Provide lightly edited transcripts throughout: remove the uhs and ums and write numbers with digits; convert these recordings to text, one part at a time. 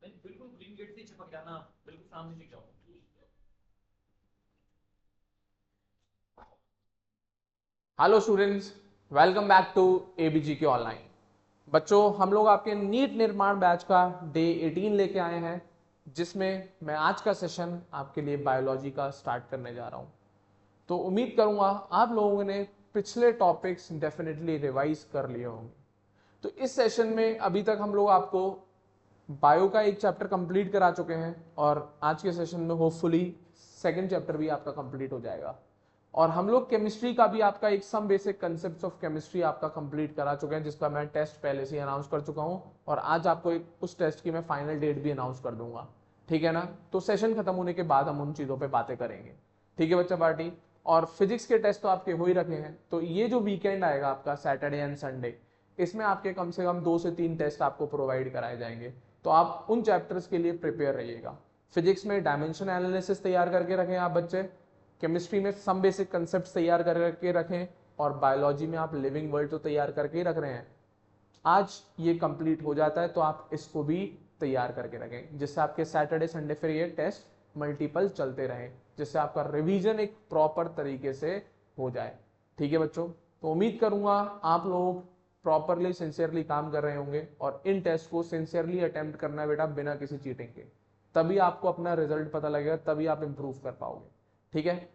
बिल्कुल green gate से चिपक जाना, बिल्कुल सामने दिख जाओ। Hello students, welcome back to ABG के ऑनलाइन। बच्चों, हम लोग आपके नीट निर्माण बैच का डे 18 लेके आए हैं, जिसमें मैं आज का सेशन आपके लिए बायोलॉजी का स्टार्ट करने जा रहा हूं। तो उम्मीद करूंगा आप लोगों ने पिछले टॉपिक्स डेफिनेटली रिवाइज कर लिए होंगे। तो इस सेशन में अभी तक हम लोग आपको बायो का एक चैप्टर कंप्लीट करा चुके हैं और आज के सेशन में होपफुली सेकंड चैप्टर भी आपका कंप्लीट हो जाएगा। और हम लोग केमिस्ट्री का भी आपका एक some basic concept of chemistry आपका कंप्लीट करा चुके हैं, जिसका मैं टेस्ट पहले से ही अनाउंस कर चुका हूं और आज आपको एक उस टेस्ट की मैं फाइनल डेट भी अनाउंस कर दूंगा। ठीक है ना? तो सेशन खत्म होने के बाद हम उन चीज़ों पर बातें करेंगे। ठीक है बच्चा पार्टी? और फिजिक्स के टेस्ट तो आपके हो ही रखे हैं, तो ये जो वीकेंड आएगा आपका सैटरडे एंड संडे, इसमें आपके कम से कम 2 से 3 टेस्ट आपको प्रोवाइड कराए जाएंगे। तो आप उन चैप्टर्स के लिए प्रिपेयर रहिएगा। फिजिक्स में डायमेंशन एनालिसिस तैयार करके रखें आप बच्चे, केमिस्ट्री में सम बेसिक कंसेप्ट तैयार करके रखें, और बायोलॉजी में आप लिविंग वर्ल्ड तो तैयार करके ही रख रहे हैं। आज ये कंप्लीट हो जाता है तो आप इसको भी तैयार करके रखें, जिससे आपके सैटरडे संडे फिर ये टेस्ट मल्टीपल चलते रहें, जिससे आपका रिवीजन एक प्रॉपर तरीके से हो जाए। ठीक है बच्चों? तो उम्मीद करूंगा आप लोग प्रॉपरली सिंसियरली काम कर रहे होंगे और इन टेस्ट को सिंसियरली अटेम्प्ट करना है बेटा, बिना किसी चीटिंग के। तभी आपको अपना रिजल्ट पता लगेगा, तभी आप इंप्रूव कर पाओगे। ठीक है?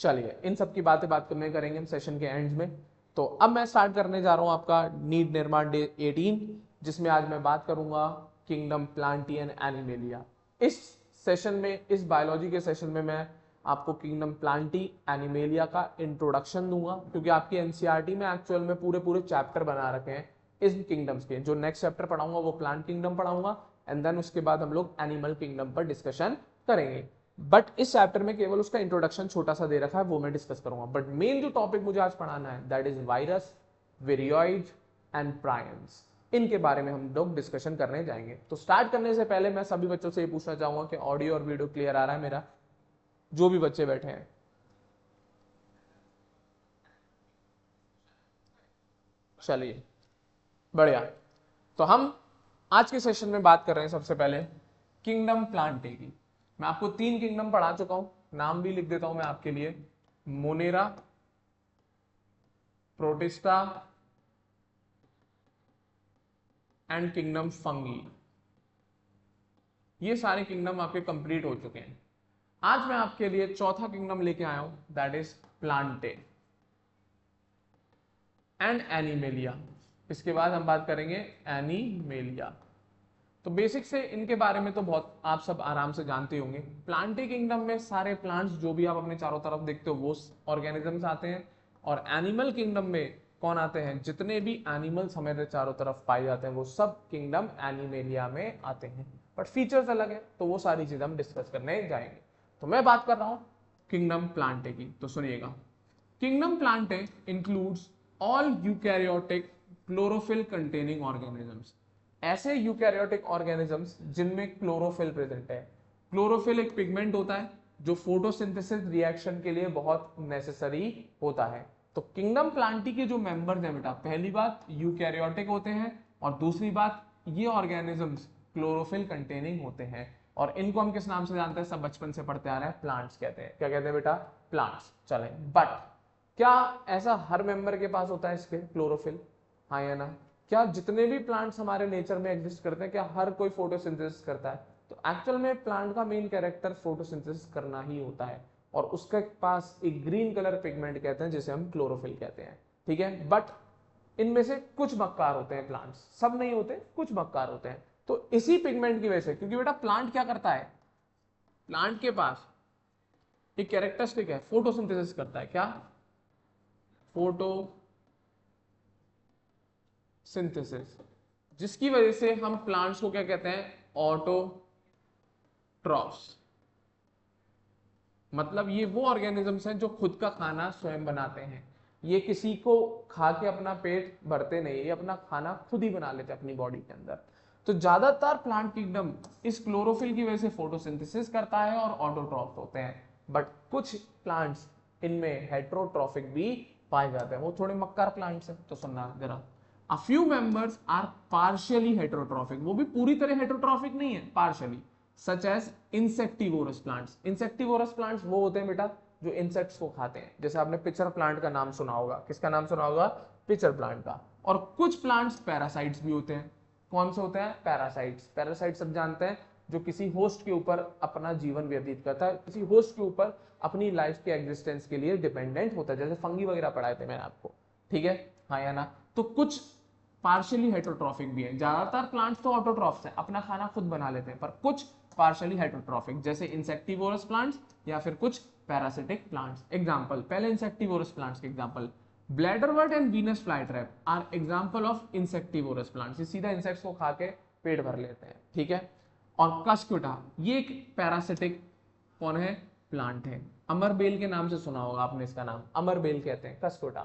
चलिए, इन सब की बात करने करेंगे हम सेशन के एंड में। तो अब मैं स्टार्ट करने जा रहा हूं आपका नीड निर्माण डे 18, जिसमें आज मैं बात करूंगा किंगडम प्लांटी एंड एनिमेलिया। इस सेशन में, इस बायोलॉजी के सेशन में मैं आपको किंगडम प्लांटी एनिमेलिया का इंट्रोडक्शन दूंगा, क्योंकि आपकी एनसीईआरटी में एक्चुअल में पूरे पूरे चैप्टर बना रखे हैं इस किंगडम्स के। जो नेक्स्ट चैप्टर पढ़ाऊंगा वो प्लांट किंगडम पढ़ाऊंगा, एंड देन उसके बाद हम लोग एनिमल किंगडम पर डिस्कशन करेंगे। बट इस चैप्टर में केवल उसका इंट्रोडक्शन छोटा सा दे रखा है, वो मैं डिस्कस करूंगा। बट मेन जो टॉपिक मुझे आज पढ़ाना है that is virus, viroid and prions. इनके बारे में हम लोग डिस्कशन करने जाएंगे। तो स्टार्ट करने से पहले मैं सभी बच्चों से ये पूछना चाहूंगा कि ऑडियो और वीडियो क्लियर आ रहा है मेरा, जो भी बच्चे बैठे हैं? चलिए, बढ़िया। तो हम आज के सेशन में बात कर रहे हैं सबसे पहले किंगडम प्लांटे की। मैं आपको 3 किंगडम पढ़ा चुका हूं, नाम भी लिख देता हूं मैं आपके लिए। Monera, protista and kingdom fungi. ये सारे किंगडम आपके कंप्लीट हो चुके हैं। आज मैं आपके लिए चौथा किंगडम लेके आया हूं, that is Plantae and animalia. इसके बाद हम बात करेंगे एनिमेलिया। तो बेसिक से इनके बारे में तो बहुत आप सब आराम से जानते होंगे। प्लांटे किंगडम में सारे प्लांट्स जो भी आप अपने चारों तरफ देखते हो वो ऑर्गेनिजम्स आते हैं, और एनिमल किंगडम में कौन आते हैं? जितने भी एनिमल्स हमारे चारों तरफ पाए जाते हैं वो सब किंगडम एनिमेलिया में आते हैं, बट फीचर्स अलग है, तो वो सारी चीजें हम डिस्कस करने जाएंगे। तो मैं बात कर रहा हूं किंगडम प्लांटे की, तो सुनिएगा। Kingdom Plantae includes all eukaryotic chlorophyll containing organisms. ऐसे यूकैरियोटिक ऑर्गेनिजम्स जिनमें क्लोरोफिल प्रेजेंट है। क्लोरोफिल एक पिगमेंट होता है जो फोटोसिंथेसिस रिएक्शन के लिए बहुत नेसेसरी होता है। तो किंगडम प्लांटी के जो मेंबर्स हैं बेटा, पहली बात यूकैरियोटिक होते हैं, और दूसरी बात ये ऑर्गेनिजम्स क्लोरोफिल कंटेनिंग होते हैं। और इनको हम किस नाम से जानते हैं? सब बचपन से पढ़ते आ रहे हैं, प्लांट्स कहते हैं। क्या कहते हैं बेटा? प्लांट्स। चले, बट क्या ऐसा हर मेंबर के पास होता है इसके क्लोरोफिल? हाँ या ना? क्या जितने भी प्लांट्स हमारे नेचर में एग्जिस्ट करते हैं, क्या हर कोई फोटोसिंथेसिस करता है? तो एक्चुअल में प्लांट का मेन कैरेक्टर फोटोसिंथेसिस करना ही होता है, और उसके पास एक ग्रीन कलर पिगमेंट कहते हैं जिसे हम क्लोरोफिल कहते हैं। ठीक है? बट इनमें से कुछ मक्कार होते हैं प्लांट्स, सब नहीं होते, कुछ मक्कार होते हैं। तो इसी पिगमेंट की वजह से, क्योंकि बेटा प्लांट क्या करता है? प्लांट के पास एक कैरेक्टरिस्टिक है, फोटोसिंथेसिस करता है। क्या? फोटोसिंथेसिस। जिसकी वजह से हम प्लांट्स को क्या कहते हैं? ऑटोट्रॉफ्स। मतलब ये वो ऑर्गेनिजम्स हैं जो खुद का खाना स्वयं बनाते हैं। ये किसी को खा के अपना पेट भरते नहीं, ये अपना खाना खुद ही बना लेते हैं अपनी बॉडी के अंदर। तो ज्यादातर प्लांट किंगडम इस क्लोरोफिल की वजह से फोटोसिंथेसिस करता है और ऑटोट्रॉफ होते हैं। बट कुछ प्लांट्स इनमें हेट्रोट्रॉफिक भी पाए जाते हैं, वो थोड़े मक्कार प्लांट्स हैं। तो सुनना जरा, a few members are partially heterotrophic, वो भी पूरी तरह हेटेरोट्रॉफिक नहीं है, partially, such as insectivorous plants. Insectivorous plants वो होते हैं बेटा जो इंसेक्ट्स को खाते हैं, जैसे आपने पिचर प्लांट का नाम सुना होगा, किसका नाम सुना होगा, पिचर प्लांट का। और कुछ प्लांट्स पैरासाइट्स भी होते हैं। कौन से होते हैं, पैरासाइट्स। पैरासाइट सब जानते हैं, जो किसी होस्ट के ऊपर अपना जीवन व्यतीत करता है, किसी होस्ट के ऊपर अपनी लाइफ के एग्जिस्टेंस के लिए डिपेंडेंट होता है, जैसे फंगी वगैरह पढ़ाए थे मैंने आपको, ठीक है, हाँ या ना। तो कुछ पार्शियली हेटेरोट्रॉफिक भी है, ज्यादातर प्लांट्स तो ऑटोट्रॉफ्स हैं, अपना खाना खुद बना लेते हैं, पर कुछ पार्शियली हेटेरोट्रॉफिक, जैसे इंसेक्टिवोरस प्लांट्स या फिर कुछ पैरासिटिक प्लांट्स। एग्जांपल, पहले इंसेक्टिवोरस प्लांट्स के example, bladderwort and Venus flytrap are example of insectivorous plants. ये सीधा इंसेक्ट्स को खा के पेट भर लेते हैं, ठीक है। और कस्कुटा, ये एक पैरासिटिक कौन है, प्लांट है। अमरबेल के नाम से सुना होगा आपने इसका नाम, अमरबेल कहते हैं कस्कुटा,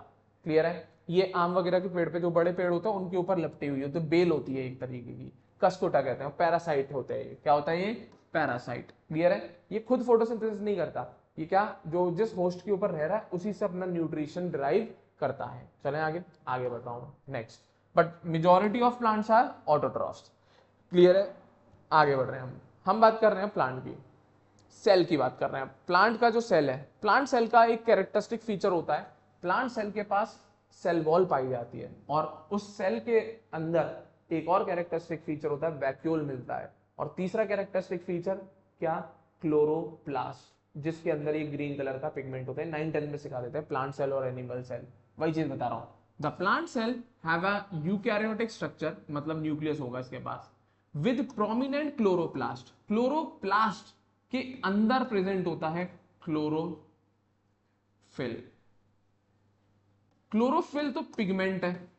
क्लियर है। ये आम वगैरह के पेड़ पे जो बड़े पेड़ होते हैं उनके ऊपर लपटी हुई होती है, बेल होती है एक तरीके की, कस्कुटा कहते हैं। पैरासाइट होते हैं, क्या होता है ये, पैरासाइट, क्लियर है। ये खुद फोटोसिंथेसिस नहीं करता, ये क्या, जो जिस होस्ट के ऊपर रह रहा है उसी से अपना न्यूट्रिशन ड्राइव करता है। चलें आगे, आगे बताऊं next. But majority of plants are autotrophs, clear है। आगे बढ़ रहे हैं हम बात कर रहे हैं प्लांट की, सेल की बात कर रहे हैं। प्लांट का जो सेल है, प्लांट सेल का एक कैरेक्टरिस्टिक फीचर होता है, प्लांट सेल के पास सेल वॉल पाई जाती है, और उस सेल के अंदर एक और कैरेक्टरिस्टिक फीचर होता है, वैक्यूल मिलता है। और तीसरा कैरेक्टरिस्टिक फीचर क्या, क्लोरोप्लास्ट, जिसके अंदर ये ग्रीन कलर का पिगमेंट होता है। 9-10 में सिखा देते हैं प्लांट सेल और एनिमल सेल, वही चीज बता रहा हूं। The plant cell have a eukaryotic structure, मतलब न्यूक्लियस होगा इसके पास, विद प्रोमिनेंट क्लोरोप्लास्ट। क्लोरोप्लास्ट के अंदर प्रेजेंट होता है क्लोरोफिल। क्लोरोफिल तो पिगमेंट है,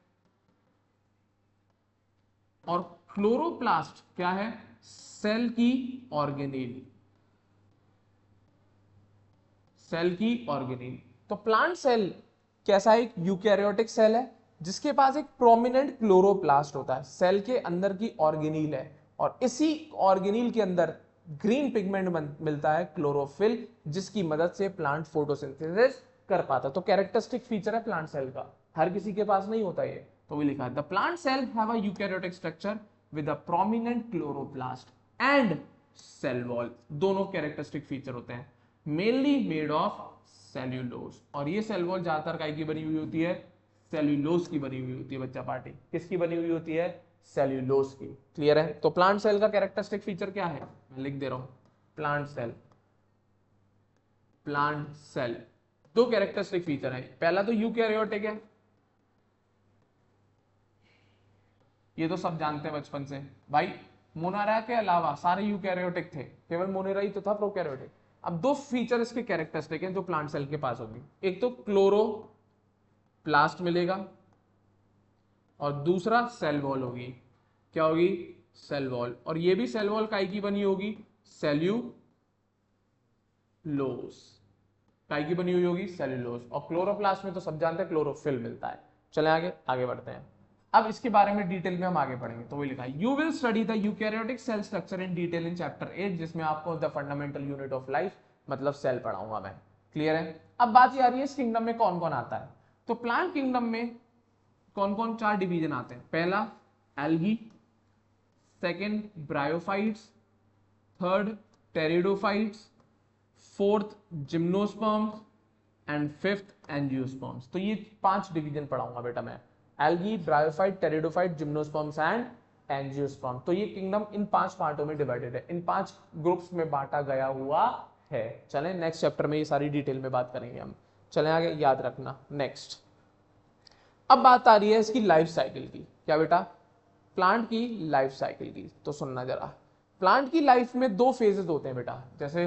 और क्लोरोप्लास्ट क्या है, सेल की ऑर्गेनेल, सेल की ऑर्गेनेल। तो प्लांट सेल कैसा, एक यूकैरियोटिक सेल है जिसके पास एक प्रोमिनेंट क्लोरोप्लास्ट होता है, सेल के अंदर की ऑर्गेनील है, और इसी ऑर्गेनील के अंदर ग्रीन पिगमेंट मिलता है क्लोरोफिल, जिसकी मदद से प्लांट फोटोसिंथेसिस कर पाता है। तो कैरेक्टरिस्टिक फीचर है प्लांट सेल का, हर किसी के पास नहीं होता ये, तो भी लिखा है the plant cell have a eukaryotic structure with a prominent chloroplast and cell wall. दोनों कैरेक्टरिस्टिक फीचर होते हैं, मेनली मेड ऑफ सेल्यूलोज। और ये सेल वॉल ज्यादातर काय की बनी हुई होती है, सेल्यूलोज की बनी हुई होती है बच्चा पार्टी, किसकी बनी हुई होती है, सेल्यूलोज की, क्लियर है। तो प्लांट सेल का कैरेक्टरिस्टिक फीचर क्या है, मैं लिख दे रहा हूं, प्लांट सेल, प्लांट सेल दो कैरेक्टरिस्टिक फीचर है, पहला तो यूकैरियोटिक है, ये तो सब जानते हैं बचपन से भाई, मोनेरा के अलावा सारे यूकैरियोटिक थे, केवल मोनेरा ही तो था प्रोकैरियोटिक। अब दो फीचर इसके कैरेक्टरिस्टिक हैं जो प्लांट सेल के पास होगी, एक तो क्लोरोप्लास्ट मिलेगा, और दूसरा सेल वॉल होगी, क्या होगी, सेल वॉल। और ये भी सेल वॉल काय की बनी होगी, सेल्यूलोज, काय की बनी हुई होगी, सेल्यूलोज। और क्लोरोप्लास्ट में तो सब जानते हैं क्लोरोफिल मिलता है। चले आगे, आगे बढ़ते हैं। अब इसके बारे में डिटेल में हम आगे पढ़ेंगे, तो वही लिखा है, you will study the eukaryotic cell structure in detail in chapter 8, जिसमें आपको the fundamental unit of life मतलब सेल पढ़ाऊंगा मैं, क्लियर है। अब बात ये आ रही है इस किंगडम में कौन कौन आता है। तो प्लांट किंगडम में कौन कौन चार डिवीजन आते हैं, पहला algae, second bryophytes, third pteridophytes, fourth gymnosperms and fifth angiosperms. तो ये 5 डिवीजन पढ़ाऊंगा बेटा मैं, algae, bryophyte, pteridophyte, gymnosperms and angiosperm. तो ये किंगडम इन 5 पार्टों में डिवाइडेड है, इन 5 ग्रुप्स में बांटा गया हुआ है। चलें नेक्स्ट चैप्टर में ये सारी डिटेल में बात करेंगे हम, चलें आगे, याद रखना। नेक्स्ट अब बात आ रही है इसकी लाइफ साइकिल की, क्या बेटा, प्लांट की लाइफ साइकिल की। तो सुनना जरा, प्लांट की लाइफ में 2 फेजेस होते हैं बेटा, जैसे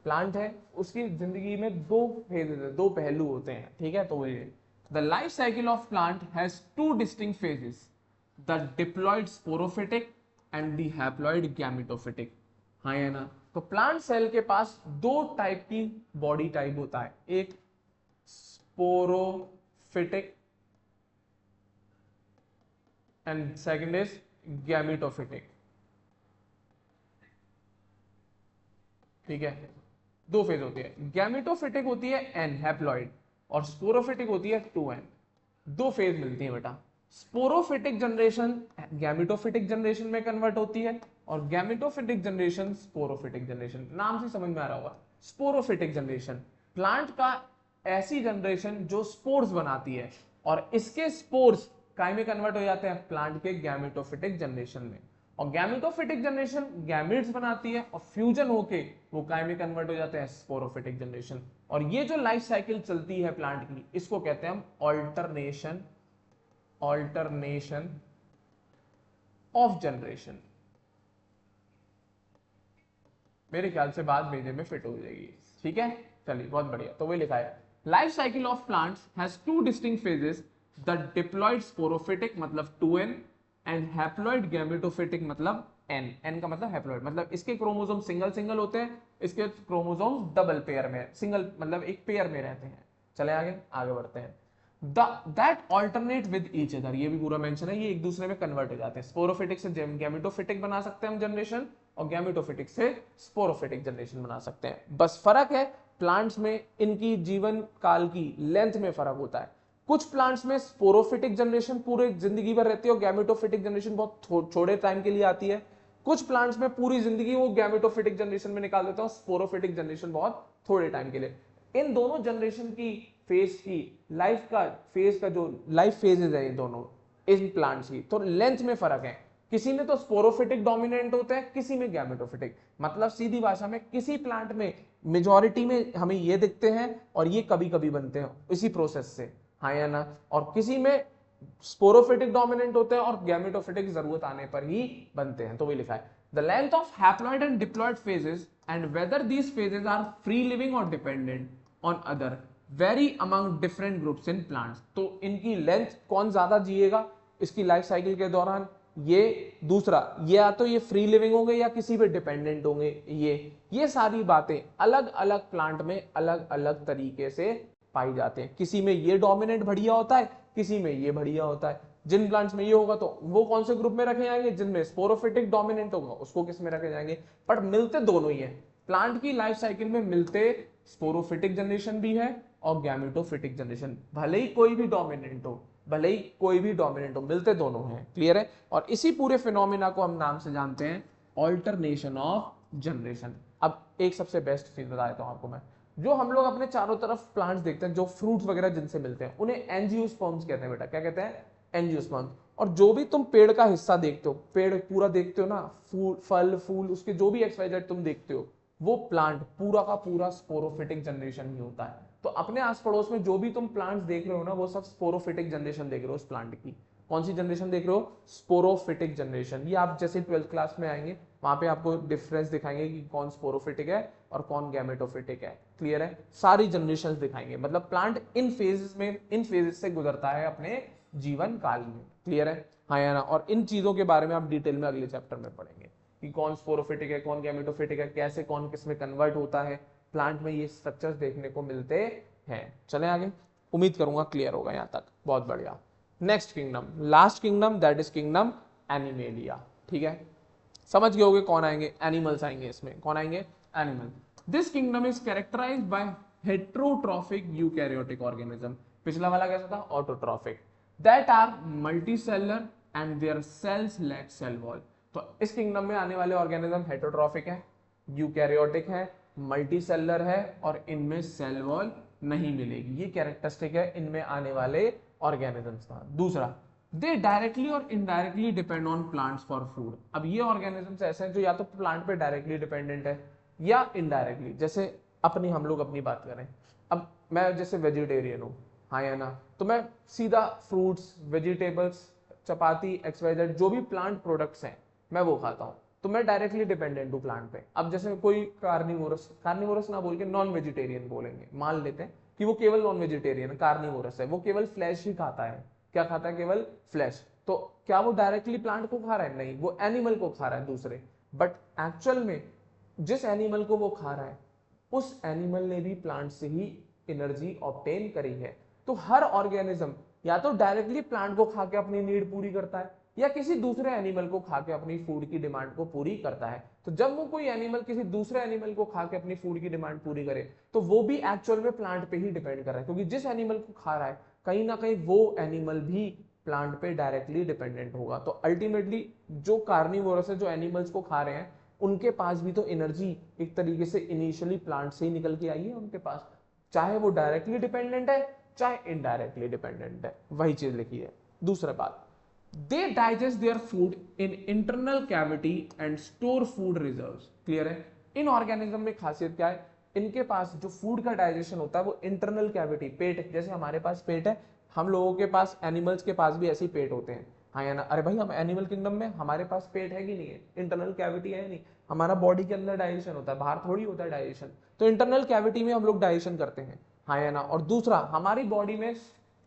प्लांट है उसकी जिंदगी में 2 फेजेस है, 2 पहलू होते हैं, ठीक है। तो ये the life cycle of plant has 2 distinct phases, the diploid sporophytic and the haploid gametophytic, हाँ या ना। तो प्लांट सेल के पास 2 टाइप की बॉडी टाइप होता है, एक sporophytic and second is gametophytic, ठीक है। 2 फेज होती है, गैमेटोफिटिक होती है एन हैप्लॉइड, और स्पोरोफिटिक होती है 2n। 2 फेज मिलती है बेटा, स्पोरोफिटिक जनरेशन गैमेटोफिटिक जनरेशन में कन्वर्ट होती है और गैमेटोफिटिक जनरेशन स्पोरोफिटिक जनरेशन। नाम से समझ में आ रहा होगा, स्पोरोफिटिक जनरेशन प्लांट का ऐसी जनरेशन जो स्पोर्स बनाती है और इसके स्पोर्स काय में कन्वर्ट हो जाते हैं प्लांट के गैमेटोफिटिक जनरेशन में, और गैमेटोफिटिक जनरेशन गैमेट्स बनाती है और फ्यूजन होके वो काय में कन्वर्ट हो जाते हैं स्पोरोफिटिक जनरेशन। और ये जो लाइफ साइकिल चलती है प्लांट की इसको कहते हैं हम ऑल्टरनेशन ऑफ जनरेशन। मेरे ख्याल से बात भेजे में फिट हो जाएगी, ठीक है, चलिए बहुत बढ़िया। तो वही लिखा है life cycle of plants has two distinct phases, the diploid sporophytic मतलब 2n एंड हैप्लॉयड गैमेटोफिटिक मतलब n का मतलब हैप्लॉयड, मतलब इसके क्रोमोसोम सिंगल सिंगल होते हैं, इसके क्रोमोसोम डबल पेयर में, सिंगल मतलब एक पेयर में रहते हैं। चले आगे बढ़ते हैं। That alternate with each other, ये भी पूरा मेंशन है, ये एक दूसरे में कन्वर्ट हो जाते हैं। स्पोरोफिटिक से गैमेटोफिटिक बना सकते हैं हम जनरेशन और गैमेटोफिटिक से स्पोरोफिटिक जनरेशन बना सकते हैं। बस फर्क है प्लांट्स में इनकी जीवन काल की लेंथ में फर्क होता है। कुछ प्लांट्स में स्पोरोफिटिक जनरेशन पूरे जिंदगी भर रहती है और गैमेटोफिटिक जनरेशन बहुत थोड़े टाइम के लिए आती है। कुछ प्लांट्स में पूरी जिंदगी वो गैमेटोफिटिक जनरेशन में निकाल देता है और स्पोरोफिटिक जनरेशन बहुत थोड़े टाइम के लिए। इन दोनों जनरेशन की फेज की लाइफ का जो लाइफ फेजेस है ये दोनों इन प्लांट्स की, तो लेंथ में फर्क है। किसी में तो स्पोरोफिटिक डोमिनेंट होता है, किसी में गैमेटोफिटिक। मतलब सीधी भाषा में किसी प्लांट में मेजॉरिटी में हमें ये दिखते हैं और ये कभी कभी बनते हैं इसी प्रोसेस से, हाँ या ना। और किसी में स्पोरोफिटिक डोमिनेंट होते हैं और गैमेटोफिटिक जरूरत आने पर ही बनते हैं। तो वही लिखा है the length of haploid and diploid phases and whether these phases are free living or dependent on other vary among different groups in plants. तो इनकी लेंथ कौन ज्यादा जिएगा इसकी लाइफ साइकिल के दौरान, ये दूसरा, ये या तो ये फ्री लिविंग होंगे या किसी पे डिपेंडेंट होंगे। ये सारी बातें अलग अलग प्लांट में अलग अलग तरीके से पाई जाते हैं। किसी में ये डोमिनेंट बढ़िया होता है, किसी में ये बढ़िया होता है। जिन प्लांट्स में ये होगा तो वो कौन से ग्रुप में रखे जाएंगे, जिनमें स्पोरोफिटिक डोमिनेंट होगा उसको किस में रखे जाएंगे। पर मिलते दोनों ही है प्लांट की लाइफ साइकिल में, मिलते स्पोरोफिटिक जनरेशन भी है और गैमेटोफिटिक जनरेशन। भले ही कोई भी डोमिनेंट हो, मिलते दोनों हैं। क्लियर है। और इसी पूरे फिनोमिना को हम नाम से जानते हैं ऑल्टरनेशन ऑफ जनरेशन। अब एक सबसे बेस्ट चीज बता देता हूं आपको मैं, जो हम लोग अपने चारों तरफ प्लांट्स देखते हैं, जो फ्रूट्स वगैरह जिनसे मिलते हैं, उन्हें एंजियोस्पर्म्स कहते हैं बेटा। क्या कहते हैं? एंजियोस्पर्म्स। और जो भी तुम पेड़ का हिस्सा देखते हो, पेड़ पूरा देखते हो ना, फल फूल उसके जो भी XYZ तुम देखते हो, वो प्लांट पूरा का पूरा स्पोरोफिटिक जनरेशन ही होता है। तो अपने आस पड़ोस में जो भी तुम प्लांट्स देख रहे हो ना, वो सब स्पोरोफिटिक जनरेशन देख रहे हो उस प्लांट की। कौन सी जनरेशन देख रहे हो? Sporophytic generation. ये आप जैसे 12th क्लास में आएंगे वहां पे आपको डिफरेंस दिखाएंगे कि कौन स्पोरोफिटिक है और कौन गैमेटोफिटिक है। क्लियर है। सारी जनरेशंस दिखाएंगे, मतलब प्लांट इन फेजेस से गुजरता है अपने जीवन काल में। क्लियर है, हाँ या ना। और इन चीजों के बारे में आप डिटेल में अगले चैप्टर में पढ़ेंगे कि कौन स्पोरोफिटिक है, कौन गैमेटोफिटिक है, कैसे कौन किस में कन्वर्ट होता है। प्लांट में ये स्ट्रक्चर्स देखने को मिलते हैं। चले आगे, उम्मीद करूंगा क्लियर होगा यहाँ तक। बहुत बढ़िया। Next kingdom, last kingdom, that is kingdom animalia. ठीक है, समझ गए होगे कौन आएंगे? एनिमल्स आएंगे इसमें। कौन आएंगे? Animal. This kingdom is characterized by heterotrophic eukaryotic organism. पिछला वाला कैसा था? Autotrophic. That are multicellular and their cells lack cell wall. तो इस किंगडम में आने वाले ऑर्गेनिज्म हेटेरोट्रॉफिक है, यूकैरियोटिक है, मल्टीसेलुलर है और इनमें सेल वॉल नहीं मिलेगी। ये कैरेक्टरिस्टिक है इनमें आने वाले ऑर्गेनिजम्स का। दूसरा, दे डायरेक्टली और indirectly depend on plants for food. अब ये ऑर्गेनिजम्स ऐसे हैं जो या तो प्लांट पे डायरेक्टली डिपेंडेंट है या इनडायरेक्टली। जैसे हम लोग अपनी बात करें, अब मैं जैसे वेजिटेरियन हूँ, हाँ या ना, तो मैं सीधा फ्रूट्स, वेजिटेबल्स, चपाती, XYZ जो भी प्लांट प्रोडक्ट्स हैं मैं वो खाता हूँ, तो मैं डायरेक्टली डिपेंडेंट हूँ प्लांट पे। अब जैसे कोई कार्निवोरस ना बोल के नॉन वेजिटेरियन बोलेंगे, मान लेते हैं कि वो केवल नॉन वेजिटेरियन कार्निवोरस है, वो केवल फ्लैश ही खाता है। क्या खाता है? केवल फ्लैश। तो क्या वो डायरेक्टली प्लांट को खा रहा है? नहीं, वो एनिमल को खा रहा है दूसरे। बट एक्चुअल में जिस एनिमल को वो खा रहा है उस एनिमल ने भी प्लांट से ही एनर्जी ऑब्टेन करी है। तो हर ऑर्गेनिज्म या तो डायरेक्टली प्लांट को खा के अपनी नीड पूरी करता है या किसी दूसरे एनिमल को खा के अपनी फूड की डिमांड को पूरी करता है। तो जब वो कोई एनिमल किसी दूसरे एनिमल को खा के अपनी फूड की डिमांड पूरी करे तो वो भी एक्चुअल में प्लांट पे ही डिपेंड कर रहा है, क्योंकि जिस एनिमल को खा रहा है कहीं ना कहीं वो एनिमल भी प्लांट पे डायरेक्टली डिपेंडेंट होगा। तो अल्टीमेटली जो कार्निवोरस है, जो एनिमल्स को खा रहे हैं, उनके पास भी तो एनर्जी एक तरीके से इनिशियली प्लांट से ही निकल के आई है उनके पास, चाहे वो डायरेक्टली डिपेंडेंट है चाहे इनडायरेक्टली डिपेंडेंट है, वही चीज लिखी है। दूसरा बात, they digest their food in internal cavity and store food reserves. Clear है? इन ऑर्गेनिज्म में खासियत क्या है, इनके पास जो फूड का डाइजेशन होता है वो इंटरनल कैविटी, पेट, जैसे हमारे पास पेट है, हम लोगों के पास, एनिमल्स के पास भी ऐसे ही पेट होते हैं, हाँ या ना? अरे भाई, हम एनिमल किंगडम में हमारे पास पेट है कि नहीं है, इंटरनल कैविटी है नहीं, हमारा बॉडी के अंदर डाइजेशन होता है, बाहर थोड़ी होता है डाइजेशन, तो इंटरनल कैविटी में हम लोग डाइजेशन करते हैं, हाँ या ना? और दूसरा, हमारी बॉडी में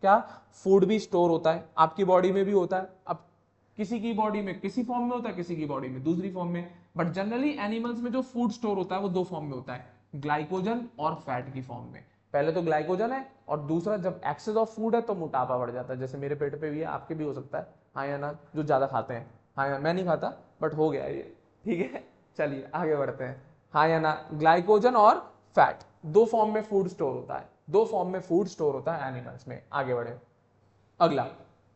क्या फूड भी स्टोर होता है, आपकी बॉडी में भी होता है। अब किसी की बॉडी में किसी फॉर्म में होता है, किसी की बॉडी में दूसरी फॉर्म में, बट जनरली एनिमल्स में जो फूड स्टोर होता है वो दो फॉर्म में होता है, ग्लाइकोजन और फैट की फॉर्म में। पहले तो ग्लाइकोजन है, और दूसरा जब एक्सेस ऑफ फूड है तो मोटापा बढ़ जाता है, जैसे मेरे पेट पे भी है, आपके भी हो सकता है, हाँ या ना? जो ज्यादा खाते हैं, हाँ या? मैं नहीं खाता बट हो गया ये, ठीक है? चलिए आगे बढ़ते हैं, हाँ या ना? ग्लाइकोजन और फैट दो फॉर्म में फूड स्टोर होता है, दो फॉर्म में फूड स्टोर होता है एनिमल्स में। आगे बढ़े, अगला,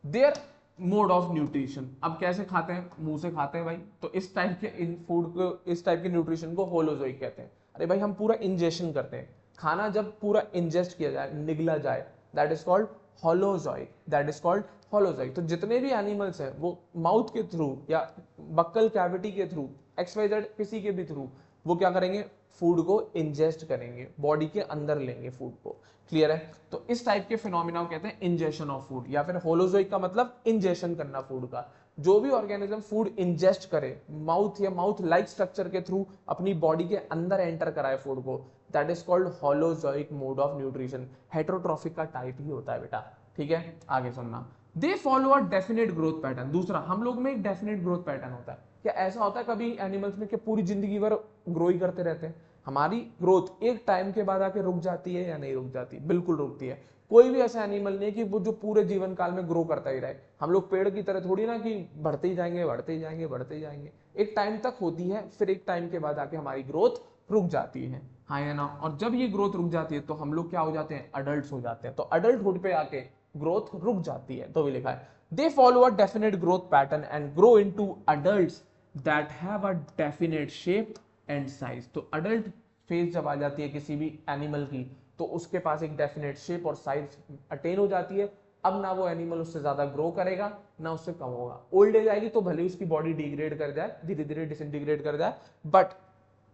देयर मोड ऑफ न्यूट्रिशन। अब कैसे खाते हैं? मुंह से खाते हैं भाई, तो इस टाइप के इन फूड को, इस टाइप के न्यूट्रिशन को होलोजोइक कहते हैं। अरे भाई, हम पूरा इंजेशन करते हैं, खाना जब पूरा इंजेस्ट किया जाए, निगला जाए, that is called holozoic, that is called holozoic. तो जितने भी एनिमल्स हैं वो माउथ के थ्रू या बक्कल कैविटी के थ्रू, XYZ किसी के भी थ्रू, वो क्या करेंगे? फूड को इंजेस्ट करेंगे, बॉडी के अंदर लेंगे फूड को। क्लियर है? तो इस टाइप के फिनोमिना को कहते हैं इंजेशन ऑफ फूड, या फिर होलोजोइक का मतलब इंजेशन करना फूड का। जो भी ऑर्गेनिज्म फूड इंजेस्ट करे, माउथ या माउथ लाइक स्ट्रक्चर के थ्रू अपनी बॉडी के अंदर एंटर कराए फूड को, that is called holozoic mode of nutrition. Heterotrophic का टाइप ही होता है बेटा, ठीक है? आगे सुनना, they follow a definite growth pattern. दूसरा, हम लोग में एक डेफिनेट ग्रोथ पैटर्न होता है। क्या ऐसा होता है कभी एनिमल्स में कि पूरी जिंदगी भर ग्रो ही करते रहते हैं? हमारी ग्रोथ एक टाइम के बाद आके रुक जाती है या नहीं रुक जाती? बिल्कुल रुकती है। कोई भी ऐसा एनिमल नहीं है कि वो जो पूरे जीवन काल में ग्रो करता ही रहे। हम लोग पेड़ की तरह थोड़ी ना कि बढ़ते ही जाएंगे, बढ़ते ही जाएंगे, बढ़ते ही जाएंगे। एक टाइम तक होती है, फिर एक टाइम के बाद आके हमारी ग्रोथ रुक जाती है, हाँ या ना? और जब ये ग्रोथ रुक जाती है तो हम लोग क्या हो जाते हैं? अडल्ट हो जाते हैं। तो अडल्टहुड पे आके ग्रोथ रुक जाती है, तो भी लिखा है, they follow a definite growth pattern and grow into adults that have a definite shape and size. तो अडल्ट फेज जब आ जाती है किसी भी एनिमल की, तो उसके पास एक डेफिनेट शेप और साइज अटेन हो जाती है। अब ना वो एनिमल उससे ज्यादा ग्रो करेगा, ना उससे कम होगा। ओल्ड एज आएगी तो भले उसकी बॉडी डिग्रेड कर जाए, धीरे धीरे डिसइंटीग्रेट कर जाए, बट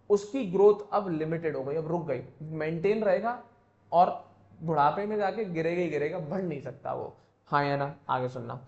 उसकी ग्रोथ अब लिमिटेड हो गई, अब रुक गई, मेंटेन रहेगा, और बुढ़ापे में जाके गिरेगा ही गिरेगा, बढ़ नहीं सकता वो, हाँ या ना? आगे सुनना,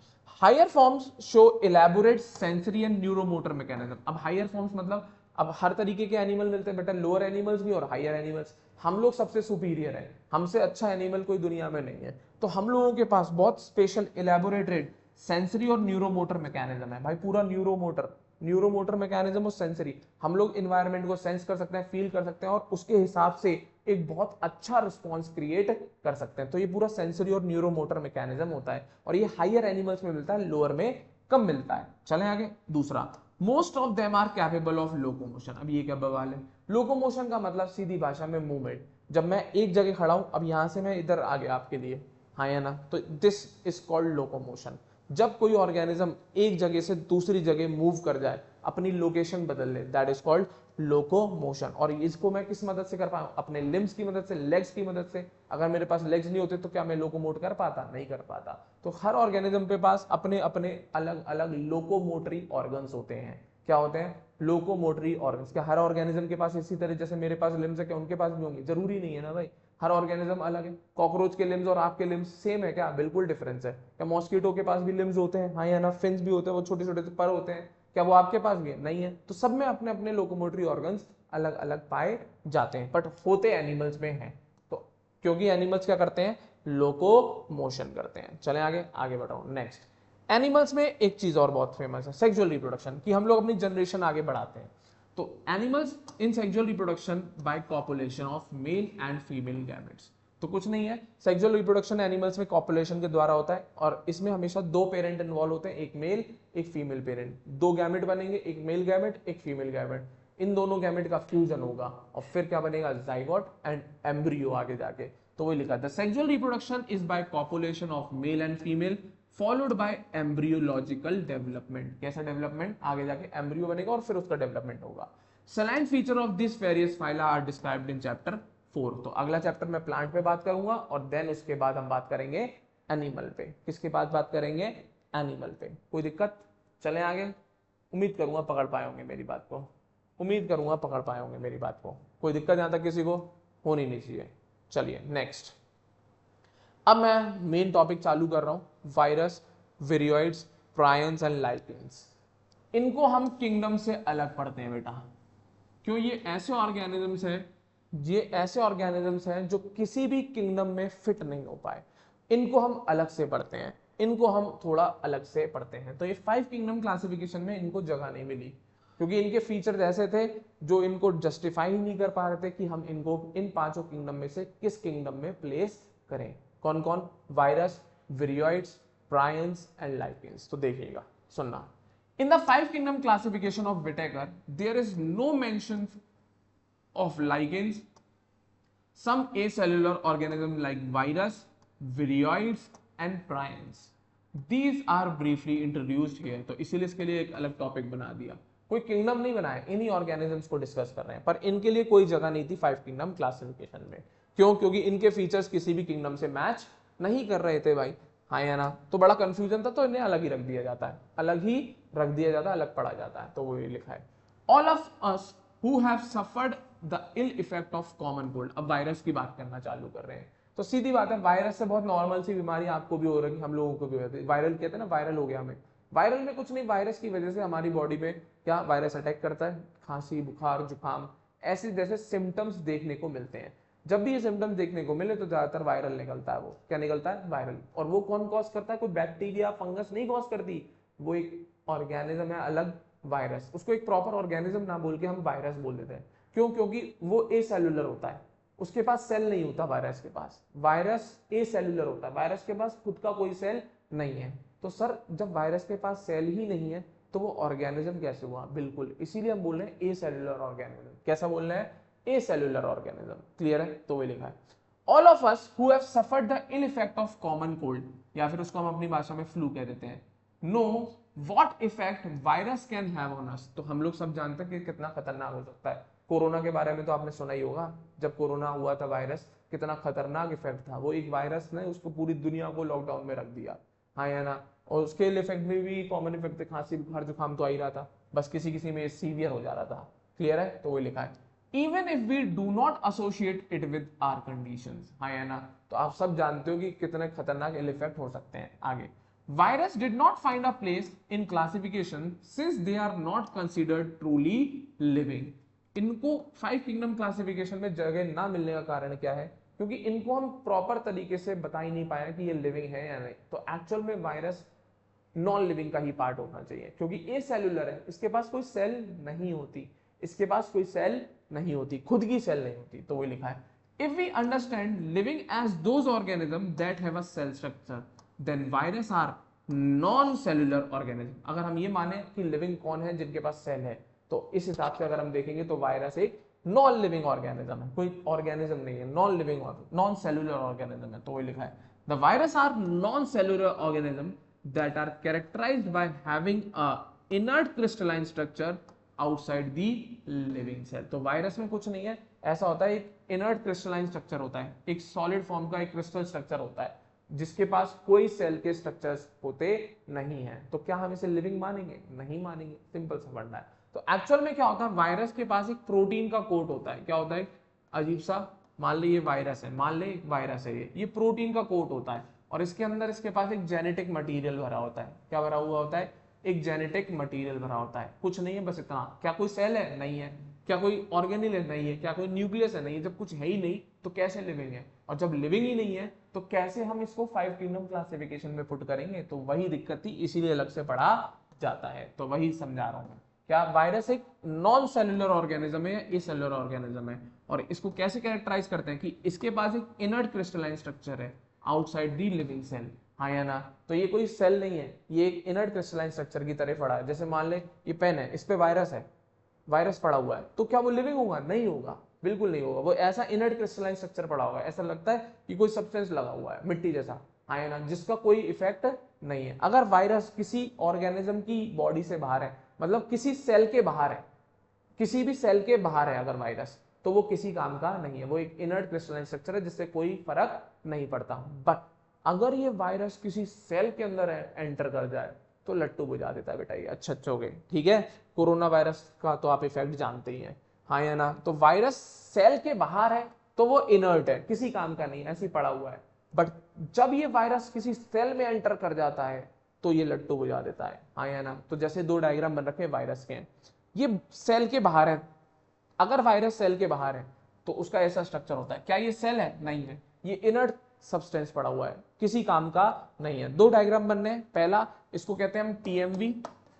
higher forms show elaborate sensory and neuromotor mechanism. अब हायर फॉर्म्स मतलब अब हर तरीके के एनिमल मिलते हैं बेटा, लोअर एनिमल्स भी और हायर एनिमल्स। हम लोग सबसे सुपीरियर है, हमसे अच्छा एनिमल कोई दुनिया में नहीं है। तो हम लोगों के पास बहुत स्पेशल इलेबोरेटेड सेंसरी और न्यूरोमोटर मैकेनिज्म है भाई, पूरा न्यूरोमोटर मैकेनिज्म और सेंसरी। हम लोग इन्वायरमेंट को सेंस कर सकते हैं, फील कर सकते हैं, और उसके हिसाब से एक बहुत अच्छा रिस्पॉन्स क्रिएट कर सकते हैं। तो ये पूरा सेंसरी और न्यूरोमोटर मैकेनिज्म होता है, और ये हायर एनिमल्स में मिलता है, लोअर में कम मिलता है। चलें आगे, दूसरा, most of them are capable of locomotion. अब ये क्या बवाल है? लोकोमोशन का मतलब सीधी भाषा में मूवमेंट। जब मैं एक जगह खड़ा हूं, अब यहां से मैं इधर आ गया आपके लिए, हाँ या ना? तो दिस इज कॉल्ड लोकोमोशन। जब कोई ऑर्गेनिज्म एक जगह से दूसरी जगह मूव कर जाए, अपनी लोकेशन बदल ले, दैट इज कॉल्ड लोकोमोशन। और इसको मैं किस मदद से कर पाऊं? अपने लिम्स की मदद से, लेग्स की मदद से। अगर मेरे पास लेग्स नहीं होते तो क्या मैं लोकोमोट कर पाता? नहीं कर पाता। तो हर ऑर्गेनिज्म के पास अपने अपने अलग अलग लोकोमोटरी ऑर्गन्स होते हैं। क्या होते हैं? Locomotory organs. क्या हर ऑर्गेनिज्म के पास इसी तरह जैसे मेरे पास लिम्स है, क्या उनके पास भी होंगे? जरूरी नहीं है ना भाई, हर ऑर्गेनिज्म अलग है। कॉकरोच के लिम्स और आपके लिम्स सेम है क्या? बिल्कुल डिफरेंस है। क्या मॉस्किटो के पास भी लिम्स होते हैं? हाँ या ना? फिन्स भी होते हैं, वो छोटे छोटे पर होते हैं, क्या वो आपके पास भी है? नहीं है। तो सब में अपने अपने लोकोमोटरी ऑर्गन्स अलग अलग पाए जाते हैं, बट होते एनिमल्स में हैं। तो क्योंकि एनिमल्स क्या करते हैं? लोकोमोशन करते हैं। चलें आगे, आगे बढ़ाओ। नेक्स्ट, एनिमल्स में एक चीज और बहुत फेमस है, सेक्सुअल रिप्रोडक्शन, कि हम लोग अपनी जनरेशन आगे बढ़ाते हैं। तो animals in sexual reproduction by copulation of male and female gametes. तो कुछ नहीं है, सेक्सुअल रिप्रोडक्शन एनिमल्स में कॉपुलेशन के द्वारा होता है, और इसमें हमेशा दो पेरेंट इन्वॉल्व होते हैं, एक मेल एक फीमेल पेरेंट। दो गैमेट बनेंगे, एक मेल गैमेट एक फीमेल गैमेट। इन दोनों गैमेट का फ्यूजन होगा, और फिर क्या बनेगा? जाइगोट एंड एम्ब्रियो आगे जाके। तो वही लिखा था, sexual reproduction is by copulation of male and female followed by embryological development. कैसा डेवलपमेंट? आगे जाके एम्ब्रियो बनेगा और फिर उसका डेवलपमेंट होगा। Salient feature of this various phyla are described in chapter 4। तो अगला चैप्टर में प्लांट पे बात करूंगा और देन उसके बाद हम बात करेंगे एनिमल पे। किसके बाद बात करेंगे? एनिमल पे। कोई दिक्कत? चलें आगे। उम्मीद करूंगा पकड़ पाए होंगे मेरी बात को, उम्मीद करूंगा पकड़ पाए होंगे मेरी बात को। कोई दिक्कत यहां तक किसी को होनी नहीं चाहिए। चलिए नेक्स्ट। अब मैं मेन टॉपिक चालू कर रहा हूं, virus, viroids, prions and lichens. इनको हम किंगडम से अलग पढ़ते हैं बेटा, क्यों? ये ऐसे ऑर्गेनिजम्स हैं, ये ऐसे ऑर्गेनिजम्स हैं जो किसी भी किंगडम में फिट नहीं हो पाए। इनको हम अलग से पढ़ते हैं, इनको हम थोड़ा अलग से पढ़ते हैं। तो ये 5 किंगडम क्लासिफिकेशन में इनको जगह नहीं मिली, क्योंकि इनके फीचर्स ऐसे थे जो इनको जस्टिफाई ही नहीं कर पा रहे थे कि हम इनको इन 5 किंगडम में से किस किंगडम में प्लेस करें। कौन कौन? Virus, viroids, prions and lichens. तो देखिएगा, सुनना। In the 5 kingdom classification of Whittaker, there is no mention of lichens, some acellular organisms like virus, viroids and prions. These are briefly introduced here. तो इसीलिए इसके लिए एक अलग टॉपिक बना दिया। कोई किंगडम नहीं बनाया, इन्हीं ऑर्गेनिजम्स को डिस्कस कर रहे हैं, पर इनके लिए कोई जगह नहीं थी 5 किंगडम क्लासिफिकेशन में। क्यों? क्योंकि इनके फीचर्स किसी भी किंगडम से मैच नहीं कर रहे थे भाई, हाँ या ना? तो बड़ा कंफ्यूजन था, तो इन्हें अलग ही रख दिया जाता है, अलग ही रख दिया जाता है, अलग पढ़ा जाता है। तो वो ये लिखा है, all of us who have suffered the ill effect of common cold. अब वायरस की बात करना चालू कर रहे हैं, तो सीधी बात है, वायरस से बहुत नॉर्मल सी बीमारी आपको भी हो रही है, हम लोगों को भी होती है। वायरल कहते हैं ना, वायरल हो गया हमें। वायरल में कुछ नहीं, वायरस की वजह से हमारी बॉडी में क्या वायरस अटैक करता है, खांसी, बुखार, जुकाम, ऐसे जैसे सिम्टम्स देखने को मिलते हैं। जब भी ये सिम्टम्स देखने को मिले तो ज्यादातर वायरल निकलता है। वो क्या निकलता है? वायरल। और वो कौन कॉज करता है? कोई बैक्टीरिया, फंगस नहीं कॉज करती, वो एक ऑर्गेनिज्म है अलग, वायरस। उसको एक प्रॉपर ऑर्गेनिज्म ना बोल के हम वायरस बोल देते हैं। क्यों? क्योंकि वो एसेलुलर होता है, उसके पास सेल नहीं होता वायरस के पास। वायरस एसेलुलर होता है, वायरस के पास खुद का कोई सेल नहीं है। तो सर जब वायरस के पास सेल ही नहीं है तो वो ऑर्गेनिज्म कैसे हुआ? बिल्कुल, इसीलिए हम बोल रहे हैं एसेलुलर ऑर्गेनिज्म। कैसा बोल रहे हैं? एसेलुलर ऑर्गेनिज्म। क्लियर है? तो वो लिखा है, all of us who have suffered the ill effect of common cold, या फिर उसको हम अपनी भाषा में फ्लू कह देते हैं, know what effect virus can have on us. तो हम लोग सब जानते हैं कि कितना खतरनाक हो सकता है। कोरोना के बारे में तो आपने सुना ही होगा, जब कोरोना हुआ था वायरस, कितना खतरनाक इफेक्ट था। वो एक वायरस ने उसको पूरी दुनिया को लॉकडाउन में रख दिया, हाँ या ना? और उसके इफेक्ट में भी कॉमन इफेक्ट थे, खांसी, बुखार, जुकाम तो आ ही रहा था, बस किसी किसी में सीवियर हो जा रहा था। क्लियर है? तो वो लिखा है, even if we do not associate it with our conditions, हाँ या ना? तो आप सब जानते हो कि कितने खतरनाक इल इफेक्ट हो सकते हैं। आगे, virus did not find a place in classification since they are not considered truly living. इनको 5 किंगडम क्लासिफिकेशन में जगह ना मिलने का कारण क्या है? क्योंकि इनको हम प्रॉपर तरीके से बता ही नहीं पाए कि ये लिविंग है या नहीं। तो एक्चुअल में वायरस नॉन लिविंग का ही पार्ट होना चाहिए, क्योंकि ए सेलुलर है, इसके पास कोई सेल नहीं होती, इसके पास कोई सेल नहीं होती, खुद की सेल नहीं होती। तो वो लिखा है, if we understand living as those organism that have a cell structure then virus are non cellular organism. अगर हम ये माने कि लिविंग कौन है? जिनके पास सेल है। तो इस हिसाब से अगर हम देखेंगे तो वायरस एक नॉन लिविंग ऑर्गेनिज्म है, कोई ऑर्गेनिज्म नहीं है, non living non cellular organism है। तो वो लिखा है, the virus are non cellular organism that are characterized by having a inert crystalline structure outside the living cell। तो वायरस में कुछ नहीं है, ऐसा होता है एक इनर्ट क्रिस्टलाइन स्ट्रक्चर होता है, एक सॉलिड फॉर्म का एक क्रिस्टल स्ट्रक्चर होता है, जिसके पास कोई सेल के स्ट्रक्चर्स होते नहीं है। तो क्या हम इसे लिविंग मानेंगे? नहीं मानेंगे, सिंपल सा फंडा है। तो एक्चुअल में क्या होता है, वायरस के पास एक प्रोटीन का कोट होता है। क्या होता है? अजीब सा, मान ली ये वायरस है, मान ले वायरस है, ये प्रोटीन का कोट होता है, और इसके अंदर इसके पास एक जेनेटिक मटेरियल भरा होता है। क्या भरा हुआ होता है? एक जेनेटिक मटेरियल भरा होता है। कुछ नहीं है, बस इतना। क्या कोई सेल है? नहीं है। क्या कोई ऑर्गेनिल है? नहीं है। क्या कोई न्यूक्लियस है? नहीं है। जब कुछ है ही नहीं तो कैसे लिविंग है? और जब लिविंग ही नहीं है तो कैसे हम इसको 5 किंगडम क्लासिफिकेशन में पुट करेंगे? तो वही दिक्कत थी, इसीलिए अलग से पढ़ा जाता है। तो वही समझा रहा हूं मैं। क्या वायरस एक नॉन सेलुलर ऑर्गेनिज्म है या एसेलुलर ऑर्गेनिज्म है? और इसको कैसे कैरेक्टराइज करते हैं कि इसके पास एक इनर्ट क्रिस्टलाइन स्ट्रक्चर है आउटसाइड दी लिविंग सेल, हाँ या ना? तो ये कोई सेल नहीं है, ये एक इनर्ट क्रिस्टलाइन स्ट्रक्चर की तरह पड़ा है। जैसे मान ले ये पेन है, इस पे वायरस है, वायरस पड़ा हुआ है, तो क्या वो लिविंग होगा? नहीं होगा, बिल्कुल नहीं होगा। वो ऐसा इनर्ट क्रिस्टलाइन स्ट्रक्चर पड़ा होगा, ऐसा लगता है कि कोई सब्सटेंस लगा हुआ है मिट्टी जैसा, है ना, जिसका कोई इफेक्ट नहीं है। अगर वायरस किसी ऑर्गेनिज्म की बॉडी से बाहर है, मतलब किसी सेल के बाहर है, किसी भी सेल के बाहर है अगर वायरस, तो वो किसी काम का नहीं है, वो एक इनर्ट क्रिस्टलाइन स्ट्रक्चर है जिससे कोई फर्क नहीं पड़ता। बट अगर ये वायरस किसी सेल के अंदर एंटर कर जाए तो लट्टू बुझा देता है बेटा ये। अच्छा हो गए, ठीक है। कोरोना वायरस का तो आप इफेक्ट जानते ही हैं, हाँ या ना। तो वायरस सेल के बाहर है तो वो इनर्ट है, किसी काम का नहीं, ऐसे ही पड़ा हुआ है। बट जब ये वायरस किसी सेल में एंटर कर जाता है तो ये लट्टू बुझा देता है, हाँ या ना। तो जैसे दो डायग्राम बन रखे हैं वायरस के, ये सेल के बाहर है। अगर वायरस सेल के बाहर है तो उसका ऐसा स्ट्रक्चर होता है। क्या ये सेल है? नहीं है, ये इनर्ट सब्सटेंस पड़ा हुआ है, किसी काम का नहीं है। दो डायग्राम बनने हैं, पहला इसको कहते हैं हम टीएमवी,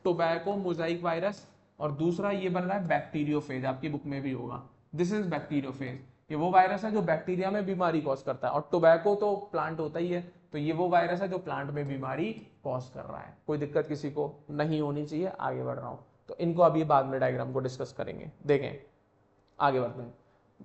टोबैको मोजाइक वायरस, और दूसरा ये बन रहा है बैक्टीरियोफेज, आपकी बुक में भी होगा। दिस इज बैक्टीरियोफेज, ये वो वायरस है जो बैक्टीरिया में बीमारी कॉज करता है, और टोबैको तो प्लांट होता ही है, तो ये वो वायरस है जो प्लांट में बीमारी कॉज कर रहा है। कोई दिक्कत किसी को नहीं होनी चाहिए, आगे बढ़ रहा हूं। तो इनको अभी बाद में डायग्राम को डिस्कस करेंगे, देखें आगे बढ़ते हैं।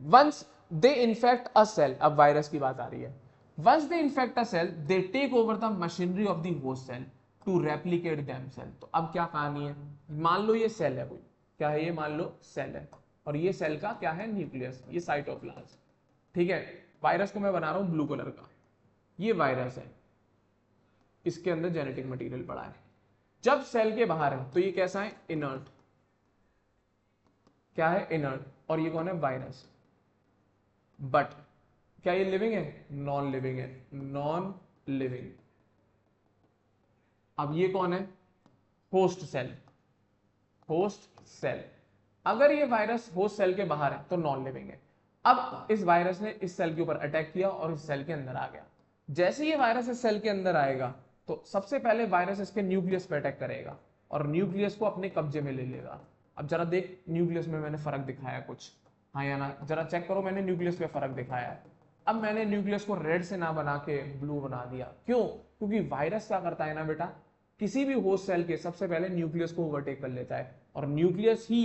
Once they infect a cell, अब वायरस की बात आ रही है। Once they infect a cell they take over the machinery of the host cell to replicate themselves. तो अब क्या कहानी है, मान लो ये सेल है, कोई क्या है ये, मान लो सेल है, और ये सेल का क्या है, न्यूक्लियस, ये साइटोप्लाज्म, ठीक है। वायरस को मैं बना रहा हूं ब्लू कलर का, ये वायरस है, इसके अंदर जेनेटिक मटेरियल पड़ा है। जब सेल के बाहर है तो ये कैसा है, इनर्ट, क्या है, इनर्ट। और ये कौन है, वायरस। बट क्या ये लिविंग है, नॉन लिविंग है, नॉन लिविंग। अब ये कौन है, होस्ट सेल, होस्ट सेल। अगर ये वायरस होस्ट सेल के बाहर है तो नॉन लिविंग है। अब इस वायरस ने इस सेल के ऊपर अटैक किया और इस सेल के अंदर आ गया। जैसे ये वायरस इस सेल के अंदर आएगा तो सबसे पहले वायरस इसके न्यूक्लियस पे अटैक करेगा और न्यूक्लियस को अपने कब्जे में ले लेगा। अब जरा देख, न्यूक्लियस में मैंने फर्क दिखाया कुछ, हाँ या ना, जरा चेक करो, मैंने न्यूक्लियस पे फर्क दिखाया है। अब मैंने न्यूक्लियस को रेड से ना बना के ब्लू बना दिया, क्यों? क्योंकि वायरस क्या करता है ना बेटा, किसी भी होस्ट सेल के सबसे पहले न्यूक्लियस को ओवरटेक कर लेता है और न्यूक्लियस ही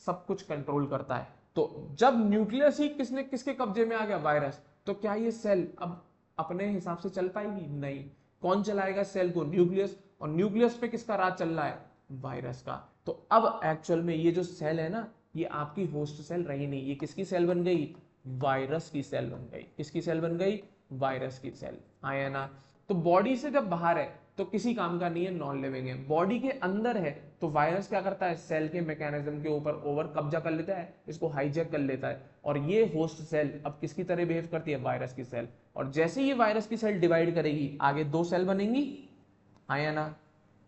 सब कुछ कंट्रोल करता है। तो जब न्यूक्लियस ही किसके कब्जे में आ गया, वायरस, तो क्या ये सेल अब अपने हिसाब से चल पाएगी? नहीं। कौन चलाएगा सेल को, न्यूक्लियस, और न्यूक्लियस पे किसका राज चल रहा है, वायरस का। तो अब एक्चुअल में ये जो सेल है ना, ये आपकी होस्ट सेल रही नहीं, ये किसकी सेल बन गई, वायरस की सेल बन गई। किसकी सेल बन गई, वायरस की सेल, आया ना। तो बॉडी से जब बाहर है तो किसी काम का नहीं है, नॉन लिविंग है। बॉडी के अंदर है तो वायरस क्या करता है, सेल के मैकेनिज्म के ऊपर ओवर कब्जा कर लेता है, इसको हाईजैक कर लेता है, और ये होस्ट सेल अब किसकी तरह बिहेव करती है, वायरस की सेल। और जैसे ये वायरस की सेल डिवाइड करेगी, आगे दो सेल बनेंगी, आया ना,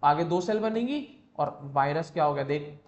आगे दो सेल बनेंगी, और वायरस क्या हो गया, देख,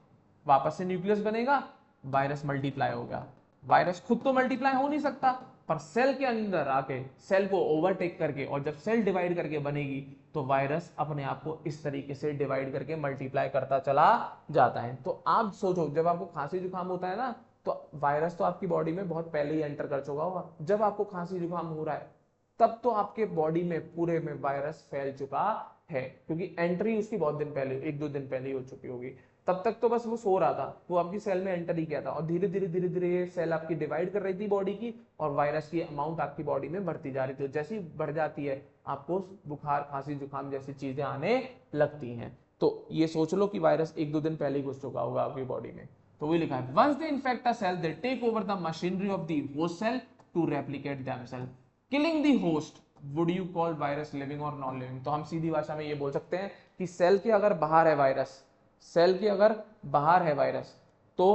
वापस से न्यूक्लियस बनेगा, वायरस मल्टीप्लाई होगा। वायरस खुद तो मल्टीप्लाई हो नहीं सकता, पर सेल के अंदर आके सेल को ओवरटेक करके, और जब सेल डिवाइड करके बनेगी तो वायरस अपने आप को इस तरीके से डिवाइड करके मल्टीप्लाई करता चला जाता है। तो आप सोचो, जब आपको खांसी जुकाम होता है ना, तो वायरस तो आपकी बॉडी में बहुत पहले ही एंटर कर चुका होगा। जब आपको खांसी जुकाम हो रहा है तब तो आपके बॉडी में पूरे में वायरस फैल चुका है, क्योंकि एंट्री उसकी बहुत दिन पहले, एक दो दिन पहले ही हो चुकी होगी। तब तक तो बस वो सो रहा था, वो आपकी सेल में एंटर ही किया था, और धीरे धीरे ये सेल आपकी डिवाइड कर रही थी बॉडी की, और वायरस की अमाउंट आपकी बॉडी में बढ़ती जा रही थी। जैसी बढ़ जाती है आपको बुखार, खांसी, जुकाम जैसी चीजें आने लगती हैं। तो ये सोच लो कि वायरस एक दो दिन पहले ही घुस चुका होगा आपकी बॉडी में। तो वही लिखा है, once they infect a cell they take over the machinery of the host cell to replicate themselves, killing the host. Would you call virus living और नॉन लिविंग? तो हम सीधी भाषा में ये बोल सकते हैं कि सेल के अगर बाहर है वायरस, सेल के अगर बाहर है वायरस तो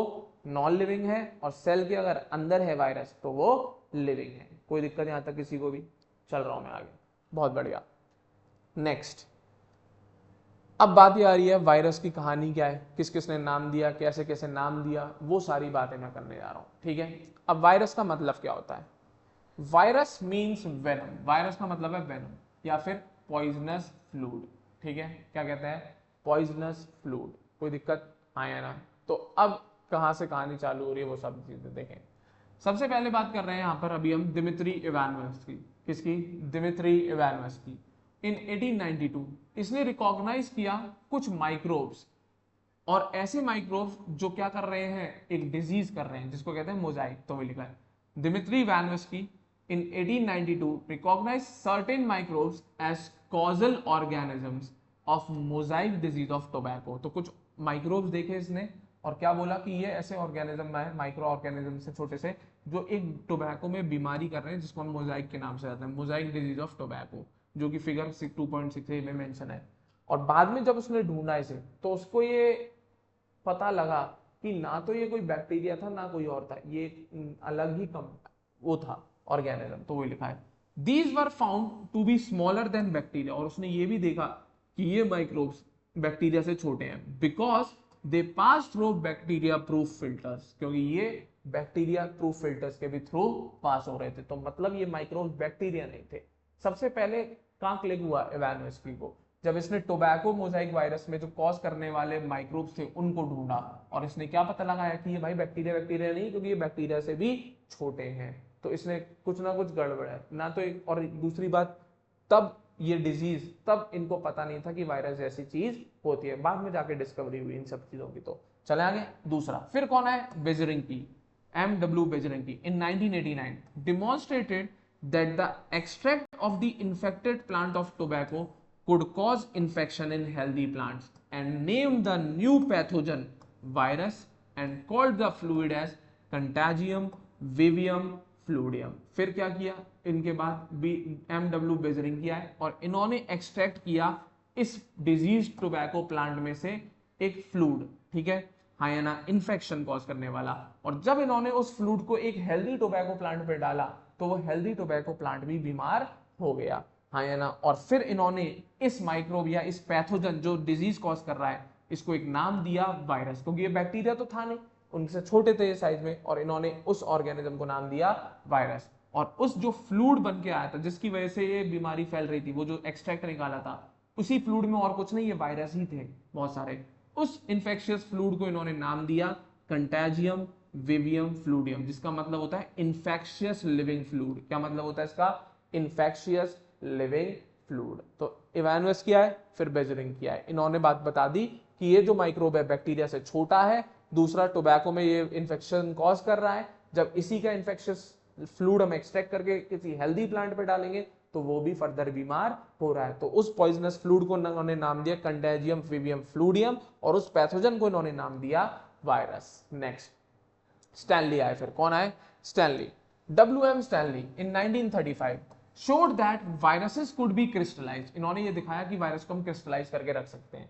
नॉन लिविंग है, और सेल के अगर अंदर है वायरस तो वो लिविंग है। कोई दिक्कत यहां तक किसी को भी? चल रहा हूं मैं आगे, बहुत बढ़िया। नेक्स्ट, अब बात ये आ रही है वायरस की कहानी क्या है, किस किसने नाम दिया, कैसे कैसे नाम दिया, वो सारी बातें मैं करने जा रहा हूं, ठीक है। अब वायरस का मतलब क्या होता है, वायरस मीन्स वेनम, वायरस का मतलब है वेनम या फिर पॉइजनस फ्लूइड, ठीक है। क्या कहते हैं, पॉइजनस फ्लूइड। कोई दिक्कत आया ना? तो अब कहां से कहानी चालू हो रही है वो सब चीजें देखें। सबसे पहले बात कर रहे हैं यहां पर अभी हम दिमित्री इवानोवस की। किसकी, दिमित्री इवानोवस की। इन 1892 इसने रिकॉग्नाइज किया कुछ माइक्रोब्स, और ऐसे माइक्रोब्स जो क्या कर रहे हैं, एक डिजीज कर रहे हैं जिसको कहते हैं मोजाइक। तो वो लिखा है दिमित्री इवानोवस की in 1892 recognized certain microbes as causal organisms of mosaic disease of tobacco। तो कुछ माइक्रोब्स देखे इसने और क्या बोला कि ये ऐसे ऑर्गेनिज्म है, माइक्रो ऑर्गेनिज्म से छोटे से, जो एक टोबैको में बीमारी कर रहे हैं जिसको हम मोजाइक के नाम से जानते हैं, मोजाइक डिजीज ऑफ टोबैको, जो कि फिगर 2.6 में मेंशन है। और बाद में जब उसने ढूंढा इसे तो उसको ये पता लगा कि ना तो ये कोई बैक्टीरिया था ना कोई और था, ये अलग ही कम वो था ऑर्गेनिज्म। तो वो लिखा है these were found to be smaller than bacteria, और उसने ये भी देखा कि ये माइक्रोब्स बैक्टीरिया से छोटे हैं, because they pass through bacteria proof filters, क्योंकि ये बैक्टीरिया प्रूफ फिल्टर्स के भी थ्रू पास हो रहे थे। तो मतलब ये माइक्रोब्स बैक्टीरिया नहीं थे। सबसे पहले कहां क्लिक हुआ इवानोस्की को, जब इसने टोबैको मोजाइक वायरस में जो कॉज करने वाले माइक्रोब्स थे उनको ढूंढा, और इसने क्या पता लगाया कि ये भाई बैक्टीरिया नहीं, क्योंकि ये बैक्टीरिया से भी छोटे हैं। तो इसने कुछ ना कुछ गड़बड़ है ना तो और दूसरी बात, तब ये डिजीज, तब इनको पता नहीं था कि वायरस जैसी चीज होती है, बाद में जाके डिस्कवरी हुई इन सब चीजों की। तो चले आगे दूसरा। फिर कौन है, बेजरिंकी, M.W. Bejerenki in 1989 demonstrated that the extract of the infected plant of tobacco could cause infection in healthy plants and named the new pathogen virus and called the fluid as Contagium vivium fluidium। फिर क्या किया इनके बाद M.W. Bejerenki आए और इन्होंने extract किया इस डिजीज टोबैको प्लांट में से एक फ्लूड, ठीक है, हाँ या ना, इन्फेक्शन कॉज करने वाला। और जब इन्होंने उस फ्लूड को एक हेल्दी टोबैको प्लांट पे डाला तो वो हेल्दी टोबैको प्लांट भी बीमार हो गया, हाँ या ना। और फिर इन्होंने इस माइक्रोब या इस पैथोजन जो डिजीज कॉज कर रहा है इसको एक नाम दिया वायरस, क्योंकि ये बैक्टीरिया तो था नहीं, उनसे छोटे थे ये साइज में, और इन्होंने उस ऑर्गेनिज्म को नाम दिया वायरस। और उस जो फ्लूड बन के आया था जिसकी वजह से ये बीमारी फैल रही थी, वो जो एक्सट्रैक्ट निकाला था, उसी फ्लूड में और कुछ नहीं, ये वायरस ही थे बहुत सारे। उस इन्फेक्शियस फ्लूड को इन्होंने नाम दिया कंटैजियम विवियम फ्लूडियम, जिसका मतलब होता है इन्फेक्शियस लिविंग फ्लूड। क्या मतलब होता है इसका, इन्फेक्शियस लिविंग फ्लूड। तो इवानोस किया है, फिर बेजरिंग किया है, इन्होंने बात बता दी कि ये जो माइक्रोब है बैक्टीरिया से छोटा है, दूसरा टोबैको में ये इन्फेक्शन कॉज कर रहा है। जब इसी का इन्फेक्शियस फ्लूड हम एक्सट्रैक्ट करके किसी हेल्दी प्लांट पे डालेंगे तो वो भी फर्दर बीमार हो रहा है। तो उस पॉइजनस फ्लूड को इन्होंने नाम दिया कंटेजियम विवियम फ्लूडियम, और उस पैथोजन को इन्होंने नाम दिया वायरस। नेक्स्ट स्टैनली आए, फिर कौन आए, Stanley, WM Stanley in 1935 showed that viruses could be crystallized। इन्होंने ये दिखाया कि वायरस को हम क्रिस्टलाइज करके रख सकते हैं,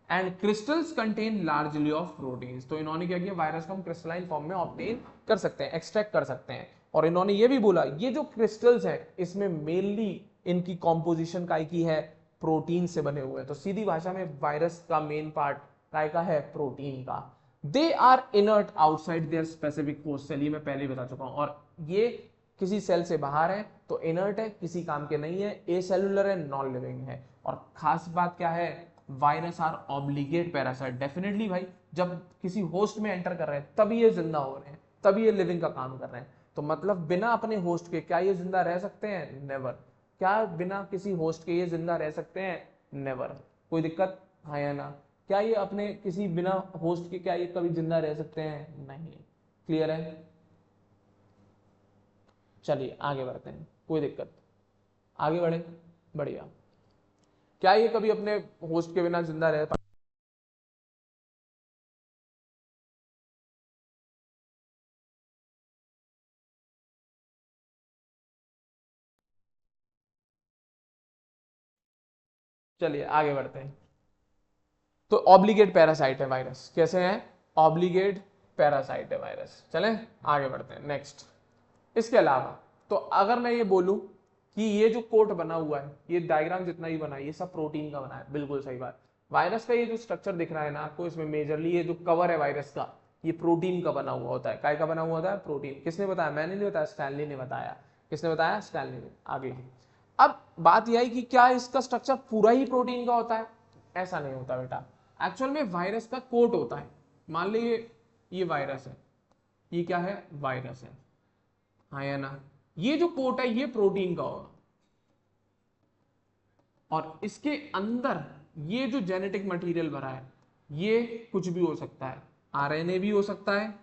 and crystals contain largely of proteins. तो इन्होंने क्या किया, वायरस को हम क्रिस्टलाइन फॉर्म में ऑब्टेन कर सकते हैं, एक्सट्रैक्ट कर सकते हैं। और इन्होंने ये भी बोला ये जो क्रिस्टल्स हैं इसमें मेनली इनकी कॉम्पोजिशन काय की है, प्रोटीन से बने हुए हैं। तो सीधी भाषा में वायरस का मेन पार्ट काय का है, प्रोटीन का। They are inert outside their specific host cell, ये मैं पहले ही बता चुका हूं। और ये किसी सेल से बाहर है तो इनर्ट है, किसी काम के नहीं है, ए सेलुलर है, नॉन लिविंग है। और खास बात क्या है, virus are obligate parasite. Definitely भाई जब किसी होस्ट में एंटर कर रहे हैं तभी ये जिंदा हो रहे हैं, तभी ये लिविंग का काम कर रहे हैं। तो मतलब बिना अपने होस्ट के क्या ये जिंदा रह सकते हैं, नेवर। क्या बिना किसी होस्ट के ये जिंदा रह सकते हैं, नेवर। कोई दिक्कत, हाँ या ना। क्या ये अपने किसी बिना होस्ट के क्या ये कभी जिंदा रह सकते हैं, नहीं। क्लियर है, चलिए आगे बढ़ते हैं, कोई दिक्कत, आगे बढ़े, बढ़िया। क्या ये कभी अपने होस्ट के बिना जिंदा रह, चलिए आगे बढ़ते हैं। तो ऑब्लिगेट पैरासाइट है वायरस, कैसे है, ऑब्लिगेट पैरासाइट है वायरस। चलें आगे बढ़ते हैं नेक्स्ट। इसके अलावा तो अगर मैं ये बोलूं कि ये जो कोट बना हुआ है, ये डायग्राम जितना ही बना है, ये सब प्रोटीन का बना है, बिल्कुल सही बात। वायरस का ये जो स्ट्रक्चर दिख रहा है ना आपको, इसमें मेजरली ये जो कवर है वायरस का, ये प्रोटीन का बना हुआ होता है। काय का बना हुआ होता है, प्रोटीन। किसने बताया, मैंने नहीं बताया, स्टैनली ने बताया। किसने बताया, स्टैनली ने। आगे अब बात यह है कि क्या इसका स्ट्रक्चर पूरा ही प्रोटीन का होता है, ऐसा नहीं होता बेटा। एक्चुअल में वायरस का कोट होता है। मान लीजिए ये वायरस है, ये क्या है, वायरस है, हाँ या ना। ये जो कोट है ये प्रोटीन का होगा, और इसके अंदर ये जो जेनेटिक मटेरियल भरा है ये कुछ भी हो सकता है, आरएनए भी हो सकता है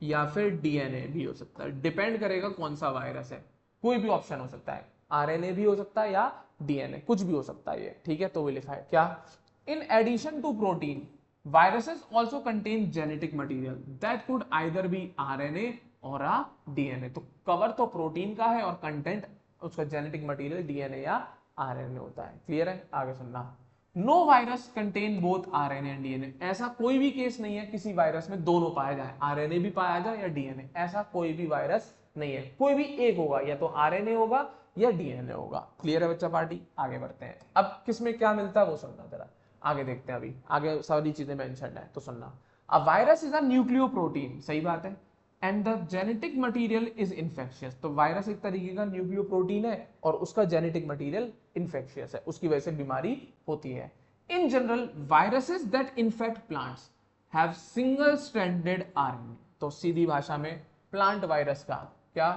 या फिर डीएनए भी हो सकता है, डिपेंड करेगा कौन सा वायरस है। कोई भी ऑप्शन हो सकता है, आरएनए भी हो सकता है या डीएनए, कुछ भी हो सकता है ये, ठीक है। तो वो लिखा है क्या, in addition to protein viruses also contain genetic material that could either be RNA और आ डीएनए। तो कवर तो प्रोटीन का है और कंटेंट उसका जेनेटिक मटीरियल डीएनए या आरएनए होता है। क्लियर है, आगे सुनना। No virus contain both RNA and DNA. ऐसा कोई भी केस नहीं है किसी वायरस में दोनों पाया जाए, आरएनए भी पाया जाए या डीएनए, ऐसा कोई भी वायरस नहीं है। कोई भी एक होगा, या तो आरएनए होगा या डीएनए होगा। क्लियर है बच्चा पार्टी, आगे बढ़ते हैं। अब किसमें क्या मिलता है वो सुनना जरा, आगे देखते हैं। अभी आगे सारी चीजें मेंशन है तो सुनना। A virus is a nucleoprotein, सही बात है, and the genetic material is infectious. तो वायरस एक तरीके का न्यूक्लियोप्रोटीन है और उसका जेनेटिक मटीरियल इन्फेक्शियस है, उसकी वजह से बीमारी होती है। In general viruses that infect plants have single stranded RNA. तो सीधी भाषा में प्लांट वायरस का क्या,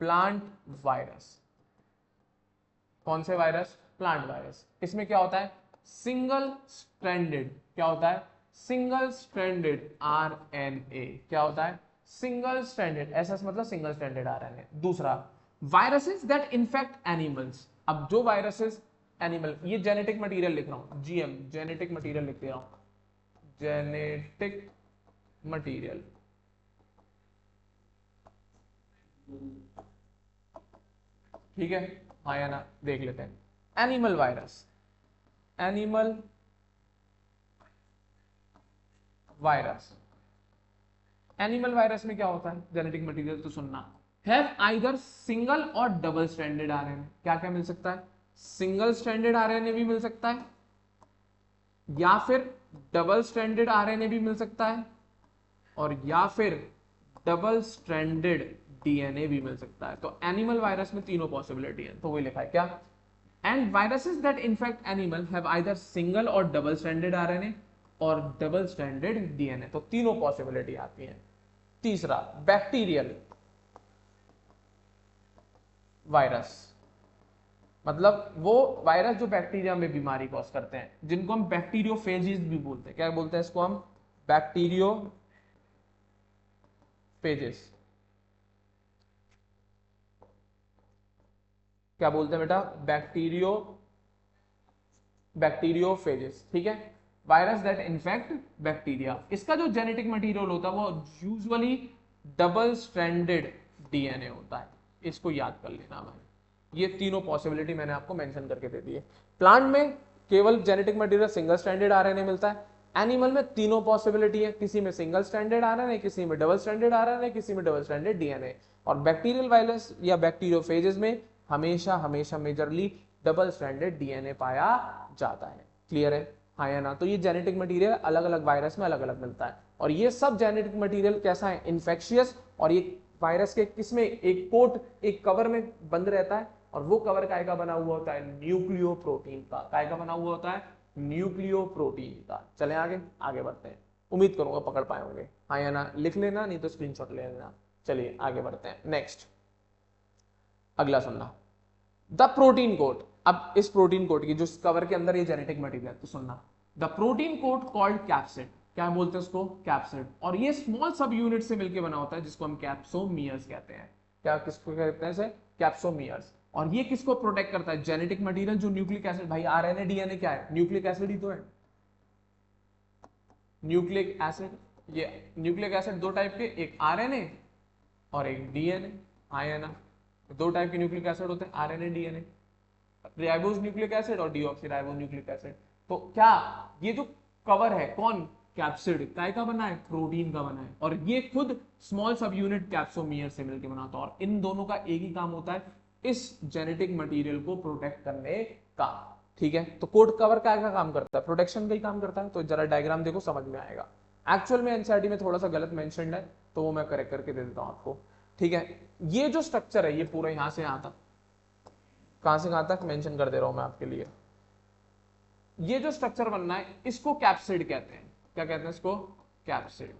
प्लांट वायरस, कौन से वायरस, प्लांट वायरस, इसमें क्या होता है, सिंगल स्ट्रैंडेड, क्या होता है, सिंगल स्ट्रैंडेड आरएनए, क्या होता है, सिंगल स्ट्रैंडेड, ऐसा मतलब सिंगल स्ट्रैंडेड आरएनए। दूसरा, वायरसेस दैट इन्फेक्ट एनिमल्स। अब जो वायरसेस एनिमल, ये जेनेटिक मटेरियल लिख रहा हूं, जीएम जेनेटिक मटेरियल लिख रहा हूं, जेनेटिक मटेरियल, ठीक है, हाँ या ना, देख लेते हैं। Animal virus, animal virus, animal virus में क्या होता है, जेनेटिक मटेरियल तो सुनना, हैव आइदर सिंगल और डबल स्ट्रैंडेड आरएनए। क्या क्या मिल सकता है, सिंगल स्ट्रैंडेड आरएनए भी मिल सकता है या फिर डबल स्ट्रैंडेड आरएनए भी मिल सकता है और या फिर डबल स्ट्रैंडेड डीएनए भी मिल सकता है। तो एनिमल वायरस में तीनों पॉसिबिलिटी है, तो वही लिखा है क्या, and viruses that infect animal have either single और डबल स्ट्रैंडेड आरएनए और डबल स्ट्रैंडेड डीएनए। तो तीनों पॉसिबिलिटी आती है। तीसरा, बैक्टीरियल वायरस, मतलब वो वायरस जो बैक्टीरिया में बीमारी कॉज करते हैं, जिनको हम बैक्टीरियोफेजिस भी बोलते हैं। क्या बोलते हैं इसको हम, बैक्टीरियोफेजिस। क्या बोलते हैं बेटा, बैक्टीरियोफेजिस, ठीक है। वायरस दैट इन्फेक्ट बैक्टीरिया, इसका जो जेनेटिक मटेरियल होता है वो यूजुअली डबल स्ट्रैंडेड डीएनए होता है, इसको याद कर लेना भाई। ये तीनों पॉसिबिलिटी मैंने आपको मेंशन करके दे दी है। प्लांट में केवल genetic material single stranded RNA मिलता है, एनिमल में तीनों पॉसिबिलिटी है, किसी में सिंगल स्ट्रैंडेड आरएनए, किसी में डबल स्ट्रैंडेड आरएनए, किसी में डबल स्ट्रैंडेड डीएनए। और बैक्टीरियल वायरस या बैक्टीरियोफेजेस में हमेशा हमेशा मेजरली डबल स्ट्रैंडेड डीएनए पाया जाता है। क्लियर है, हाँ या ना। तो ये जेनेटिक मटेरियल अलग अलग वायरस में अलग अलग मिलता है और ये सब जेनेटिक मटेरियल कैसा है, इन्फेक्शियस। और ये वायरस के किसमें, एक कोट, एक कवर में बंद रहता है और वो कवर काय का बना हुआ होता है, न्यूक्लियो प्रोटीन का। काय का बना हुआ होता है, न्यूक्लियो प्रोटीन का। चलें आगे, आगे बढ़ते हैं, उम्मीद करूंगा पकड़ पाए होंगे, हाँ या ना। लिख लेना, नहीं तो स्क्रीनशॉट ले लेना। चलिए आगे बढ़ते हैं, नेक्स्ट अगला सुनना, द प्रोटीन कोट। अब इस प्रोटीन कोट की जो कवर के अंदर ये जेनेटिक मटेरियल, तो सुनना, the protein coat called capsid. क्या बोलते हैं उसको, कैप्सिड। और ये स्मॉल सब यूनिट से मिलकर बना होता है जिसको हम कैप्सोमियर्स कहते हैं। क्या किसको कहते हैं, कैप्सोमियर्स। और ये किसको प्रोटेक्ट करता है, जेनेटिक मटेरियल जो न्यूक्लिक एसिड, भाई आरएनए डीएनए क्या है, न्यूक्लिक एसिड ही तो है, न्यूक्लिक एसिड। ये न्यूक्लिक एसिड दो टाइप के, एक आरएनए और एक डीएनए, हाँ ना। दो टाइप के न्यूक्लिक एसिड होते हैं, RNA DNA, ribose nucleic acid और डीऑक्सीराइबो न्यूक्लिक एसिड। तो क्या ये जो कवर है, कौन, कैप्सिड, काय का बना है, प्रोटीन का बना है। और ये खुद स्मॉल सब यूनिट कैप्सोमियर से मिलकर बना होता है। और इन दोनों का एक ही काम होता है, इस जेनेटिक मटेरियल को प्रोटेक्ट करने का, ठीक है। तो कोट कवर क्या का काम करता है, प्रोटेक्शन का ही काम करता है। तो जरा डायग्राम देखो, समझ में आएगा। एक्चुअल में एनसीईआरटी में थोड़ा सा गलत मेंशन्ड है, तो वो मैं करेक्ट करके दे देता हूं आपको, ठीक है। ये जो स्ट्रक्चर है, ये पूरा यहां से यहां तक, कहां से कहां तक मेंशन कर दे रहा हूं मैं आपके लिए। ये जो स्ट्रक्चर बनना है, इसको कैप्सिड कहते हैं। क्या कहते हैं इसको, कैप्सिड,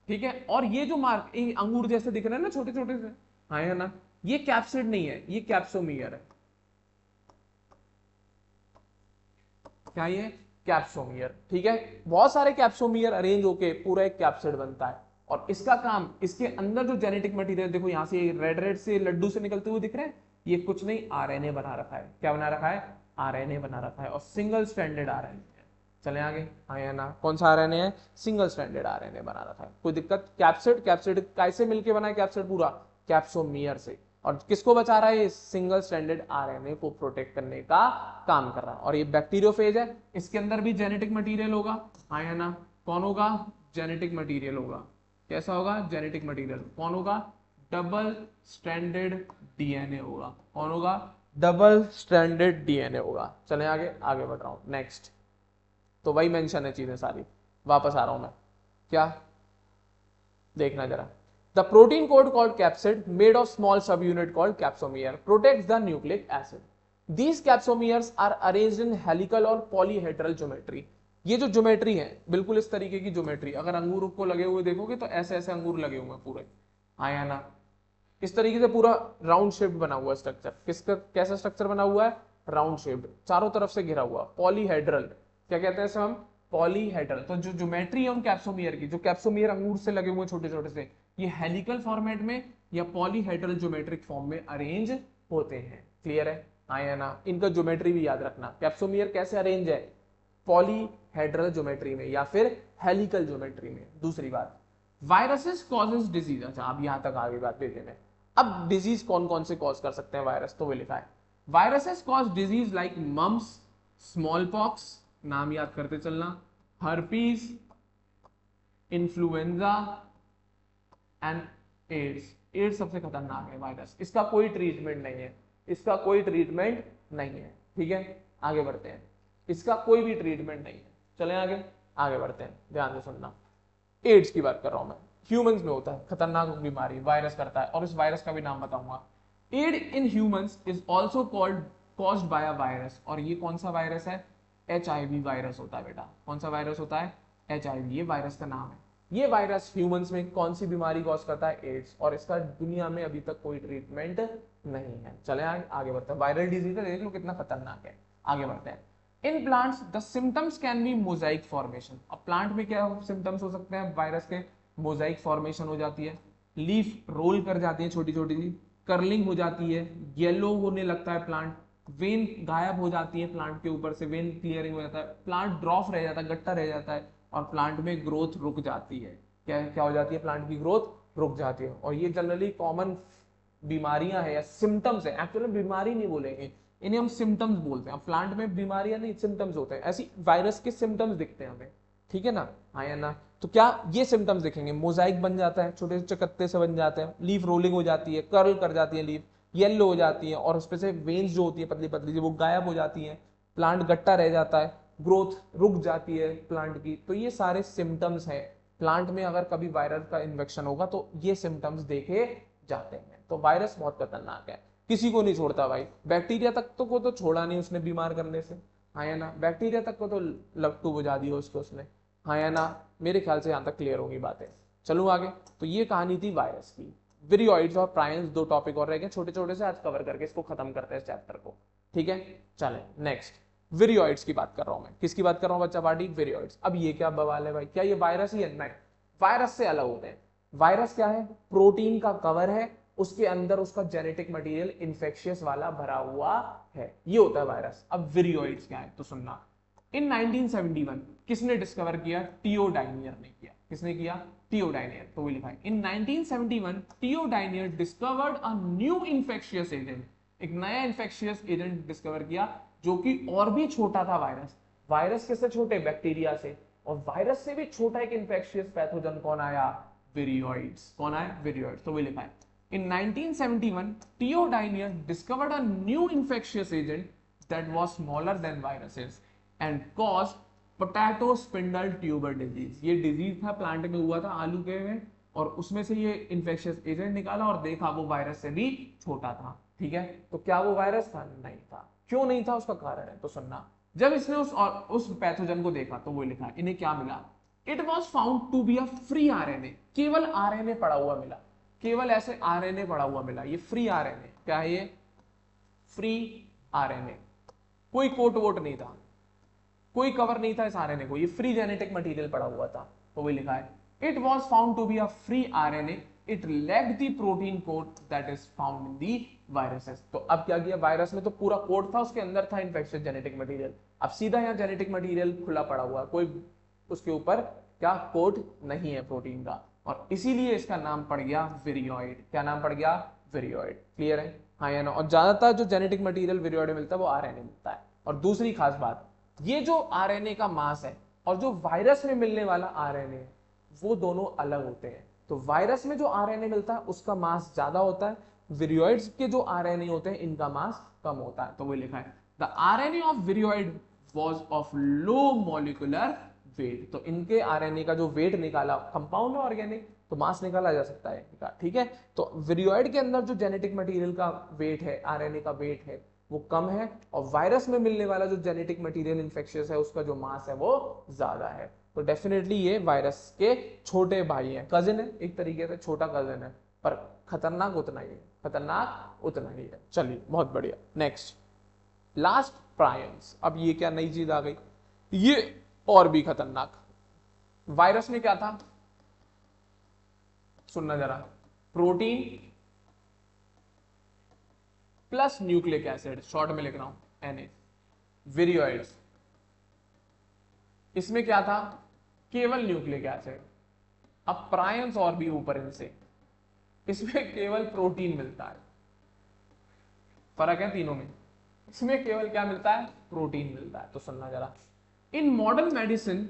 ठीक है। और ये जो मार्क अंगूर जैसे दिख रहे हैं ना, छोटे छोटे से, हाँ है ना, ये कैप्सिड नहीं है, ये कैप्सोमियर है। क्या ये, कैप्सोमियर, ठीक है। बहुत सारे कैप्सोमियर अरेंज होके पूरा एक कैप्सिड बनता है। और इसका काम, इसके अंदर जो जेनेटिक मटेरियल देखो यहाँ से रेड रेड से लड्डू से निकलते हुए दिख रहे हैं, ये कुछ नहीं आरएनए बना रखा है। क्या बना रखा है? आरएनए बना रखा है, और सिंगल स्ट्रैंडेड आरएनए। चले आगे, हाँ या ना? कौन सा आरएनए है? सिंगल स्ट्रैंडेड आरएनए बना रखा है। कोई दिक्कत? कैप्सिड, कैप्सिड कैसे मिलके बना है कैप्सिड? पूरा कैप्सोमियर से। और किसको बचा रहा है? ये सिंगल स्ट्रैंडेड आरएनए को प्रोटेक्ट करने का काम कर रहा है। और ये बैक्टीरियोफेज है, इसके अंदर भी जेनेटिक मटेरियल होगा, हाँ या ना? कौन होगा? जेनेटिक मटेरियल होगा। कैसा होगा? Genetic material. कौन होगा? डबल स्ट्रैंडेड डीएनए होगा। कौन होगा? डबल स्ट्रैंडेड डीएनए होगा। चले आगे, आगे बढ़ रहा हूं। नेक्स्ट, तो वही मेंशन है चीजें सारी, वापस आ रहा हूं मैं। क्या देखना जरा, the protein coat called capsid made of small subunit called capsomere protects the nucleic acid. These capsomeres are arranged in helical और पॉलीहेड्रल ज्योमेट्री। ये जो ज्योमेट्री है, बिल्कुल इस तरीके की ज्योमेट्री, अगर अंगूर को लगे हुए देखोगे तो ऐसे ऐसे अंगूर लगे हुए पूरे, हाँ या ना? इस तरीके से पूरा राउंड शेप्ड बना हुआ स्ट्रक्चर। किसका कैसा स्ट्रक्चर बना हुआ है? राउंड शेप्ड, चारों तरफ से घिरा हुआ, पॉलीहेड्रल। क्या कहते हैं इसे हम? पॉलीहेड्रल। तो जो ज्योमेट्री है उन कैप्सोमियर की, जो कैप्सोमियर अंगूर से लगे हुए छोटे छोटे से, ये हेलिकल फॉर्मेट में या पॉलीहेड्रल ज्योमेट्रिक फॉर्म में अरेंज होते हैं। क्लियर है, हाँ या ना? इनका ज्योमेट्री भी याद रखना, कैप्सोमियर कैसे अरेंज है? पॉलीहेड्रल ज्योमेट्री में या फिर हेलिकल ज्योमेट्री में। दूसरी बात, वायरसेस कॉजेस डिजीज। अच्छा, अब यहां तक आगे बात भेजे में। अब डिजीज कौन कौन से कॉज कर सकते हैं वायरस, तो वो लिखा है, viruses cause disease like mumps, smallpox, नाम याद करते चलना, herpes, influenza and AIDS. AIDS सबसे खतरनाक है वायरस, इसका कोई ट्रीटमेंट नहीं है, इसका कोई ट्रीटमेंट नहीं है। ठीक है, आगे बढ़ते हैं, इसका कोई भी ट्रीटमेंट नहीं है। चलें आगे, आगे बढ़ते हैं, ध्यान से सुनना। एड्स की बात कर रहा हूं मैं, ह्यूमंस में होता है, खतरनाक बीमारी, वायरस करता है, और इस वायरस का भी नाम बताऊंगा। AIDS in humans is also called caused by a virus. और ये कौन सा वायरस है? HIV वायरस होता है बेटा। कौन सा वायरस होता है? HIV, ये वायरस का नाम है। ये वायरस ह्यूमंस में कौन सी बीमारी कॉज करता है? एड्स। और इसका दुनिया में अभी तक कोई ट्रीटमेंट नहीं है। चले आगे बढ़ते हैं, वायरल डिजीज है, देख लो कितना खतरनाक है। आगे बढ़ते हैं। In plants the symptoms can be Mosaic formation. अब प्लांट में क्या सिम्टम्स हो सकते हैं वायरस के? मोजाइक फॉर्मेशन हो जाती है, लीफ रोल कर जाती है छोटी छोटी सी, कर्लिंग हो जाती है, येलो होने लगता है प्लांट, वेन गायब हो जाती है प्लांट के ऊपर से, वेन क्लियरिंग हो जाता है, प्लांट ड्रॉप रह जाता है, गट्टा रह जाता है, और प्लांट में ग्रोथ रुक जाती है। क्या क्या हो जाती है? प्लांट की ग्रोथ रुक जाती है। और ये जनरली कॉमन बीमारियां हैं या सिम्टम्स है, एक्चुअली बीमारी नहीं बोलेंगे, इन्हें हम सिम्टम्स बोलते हैं। प्लांट में बीमारियां नहीं, सिम्टम्स होते हैं, ऐसी वायरस के सिम्टम्स दिखते हैं हमें। ठीक है ना, हाँ या ना? तो क्या ये सिम्टम्स दिखेंगे? मोजाइक बन जाता है, छोटे चकत्ते से बन जाते हैं, लीफ रोलिंग हो जाती है, कर्ल कर जाती है लीफ, येलो हो जाती है, और उसपे से वेन्स जो होती है पतली पतली वो गायब हो जाती है, प्लांट गट्टा रह जाता है, ग्रोथ रुक जाती है प्लांट की। तो ये सारे सिम्टम्स हैं। प्लांट में अगर कभी वायरस का इन्फेक्शन होगा तो ये सिम्टम्स देखे जाते हैं। तो वायरस बहुत खतरनाक है, किसी को नहीं छोड़ता भाई। बैक्टीरिया तक तो को तो छोड़ा नहीं उसने बीमार करने से, हाँ या ना? बैक्टीरिया तक को तो लपटू बुझा दिया उसने, हाँ या ना? मेरे ख्याल से यहां तक क्लियर होगी बातें। चलो आगे। तो ये कहानी थी वायरस की। विरियोइड्स और प्रायंस दो टॉपिक और रह गए छोटे छोटे से, आज कवर करके इसको खत्म करते हैं इस चैप्टर को। ठीक है, चले नेक्स्ट। विरियोइड्स की बात कर रहा हूं मैं। किसकी बात कर रहा हूं बच्चा पार्टी? विरियोइड्स। अब ये क्या बवाल है भाई, क्या ये वायरस ही है? नहीं, वायरस से अलग होते हैं। वायरस क्या है? प्रोटीन का कवर है, उसके अंदर उसका जेनेटिक मटेरियल इन्फेक्शियस वाला भरा हुआ है, ये होता है वायरस। अब विरियोइड्स क्या है तो सुनना। इन 1971 किसने डिस्कवर किया? टियोडाइनियर ने किया। किसने किया? टियोडाइनियर। तो वो लिखा है in 1971 T O Diener discovered a new infectious agent. एक नया इन्फेक्शियस एजेंट डिस्कवर किया जो कि और भी छोटा था वायरस। वायरस किससे छोटे? बैक्टीरिया से। और वायरस से भी छोटा एक इन्फेक्शियस पैथोजन कौन आया? विरियोइड्स। कौन आया? विरियोइड्स। तो वो लिखा है in 1971 Teodynier discovered a new infectious agent that was smaller than viruses and caused potato spindle tuber disease। ये डिजीज था, प्लांट में हुआ था, आलू के में, और उसमें से ये इन्फेक्शियस एजेंट निकाला और देखा वो वायरस से भी छोटा था। ठीक है, तो क्या वो वायरस था? नहीं था। क्यों नहीं था? उसका कारण है तो सुनना। जब इसने उस पैथोजन को देखा तो वो लिखा इन्हें क्या मिला? It was found to be a free RNA. केवल आरएनए पड़ा हुआ मिला, केवल ऐसे आरएनए पड़ा हुआ मिला। ये फ्री आरएनए। क्या है ये? Free RNA. कोई कोट वोट नहीं था, कोई कवर नहीं था इस आरएनए को, ये फ्री जेनेटिक मटेरियल पड़ा हुआ था। तो वही लिखा है It was found to be a free RNA. It lacked the protein code that is found in the viruses. तो अब क्या किया, वायरस में तो पूरा कोड था, उसके अंदर था इन्फेक्शियस जेनेटिक मटेरियल, अब सीधा यहाँ जेनेटिक मटेरियल खुला पड़ा हुआ, कोई उसके ऊपर क्या कोड नहीं है प्रोटीन का, और इसीलिए इसका नाम पड़ गया विरियोइड। क्या नाम पड़ गया, विरियोइड। क्लियर है, हाँ या ना। और ज्यादातर जो जेनेटिक मटेरियल विरियोइड में मिलता है वो आरएनए मिलता है। और दूसरी खास बात, ये जो आरएनए का मास है और जो वायरस में मिलने वाला आरएनए है वो दोनों अलग होते हैं। तो वायरस में जो आरएनए मिलता है उसका मास ज्यादा होता है, विरियोइड्स के जो आरएनए होते हैं इनका मास कम होता है। तो वो लिखा है the RNA of viroid was of low molecular weight. तो इनके आरएनए का जो वेट निकाला, कंपाउंड है ऑर्गेनिक तो मास निकाला जा सकता है इनका, ठीक है। तो विरियोइड के अंदर जो जेनेटिक मटेरियल का वेट है, आरएनए का वेट है वो कम है, और वायरस में मिलने वाला जो जेनेटिक मटेरियल इन्फेक्शियस है उसका जो मास है वो ज्यादा है। तो डेफिनेटली ये वायरस के छोटे भाई हैं, कजिन है, एक तरीके से छोटा कजिन है, पर खतरनाक उतना ही है, खतरनाक उतना ही है। चलिए बहुत बढ़िया। Next last prions. अब ये क्या नई चीज आ गई, ये और भी खतरनाक। वायरस में क्या था, सुनना जरा, protein plus nucleic acid, short में लिख रहा हूं Na। विरियोइड्स, इसमें क्या था, केवल न्यूक्लिक एसिड। अब प्रायंस और भी ऊपर इनसे, इसमें केवल प्रोटीन मिलता है, फर्क है तीनों में, इसमें केवल क्या मिलता है, प्रोटीन मिलता है। तो सुनना जरा, इन modern medicine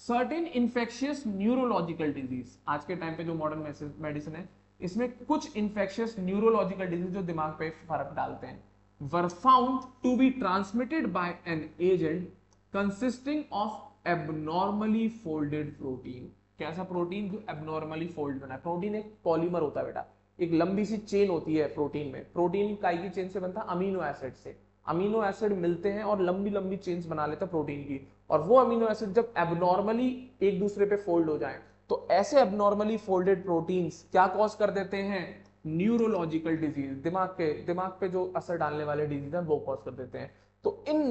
certain infectious neurological disease, आज के टाइम पे जो मॉडर्न मेडिसिन है इसमें कुछ इन्फेक्शियस न्यूरोलॉजिकल डिजीज जो दिमाग पे फर्क डालते हैं, were found to be transmitted by an agent consisting of abnormally folded protein. कैसा प्रोटीन, जो एबनॉर्मली फोल्ड बना है। प्रोटीन एक पॉलीमर होता है बेटा, एक लंबी सी चेन होती है प्रोटीन में। प्रोटीन काई की चेन से बनता है, अमीनो एसिड से। अमीनो एसिड मिलते हैं और लंबी लंबी चेन्स बना लेते हैं प्रोटीन की, और वो अमीनो एसिड जब एबनॉर्मली एक दूसरे पे फोल्ड हो जाएं तो ऐसे एबनॉर्मली फोल्डेड प्रोटीन्स क्या कॉज कर देते हैं, न्यूरोलॉजिकल डिजीज, दिमाग पे जो असर डालने वाले डिजीज है वो कॉज कर देते हैं। तो इन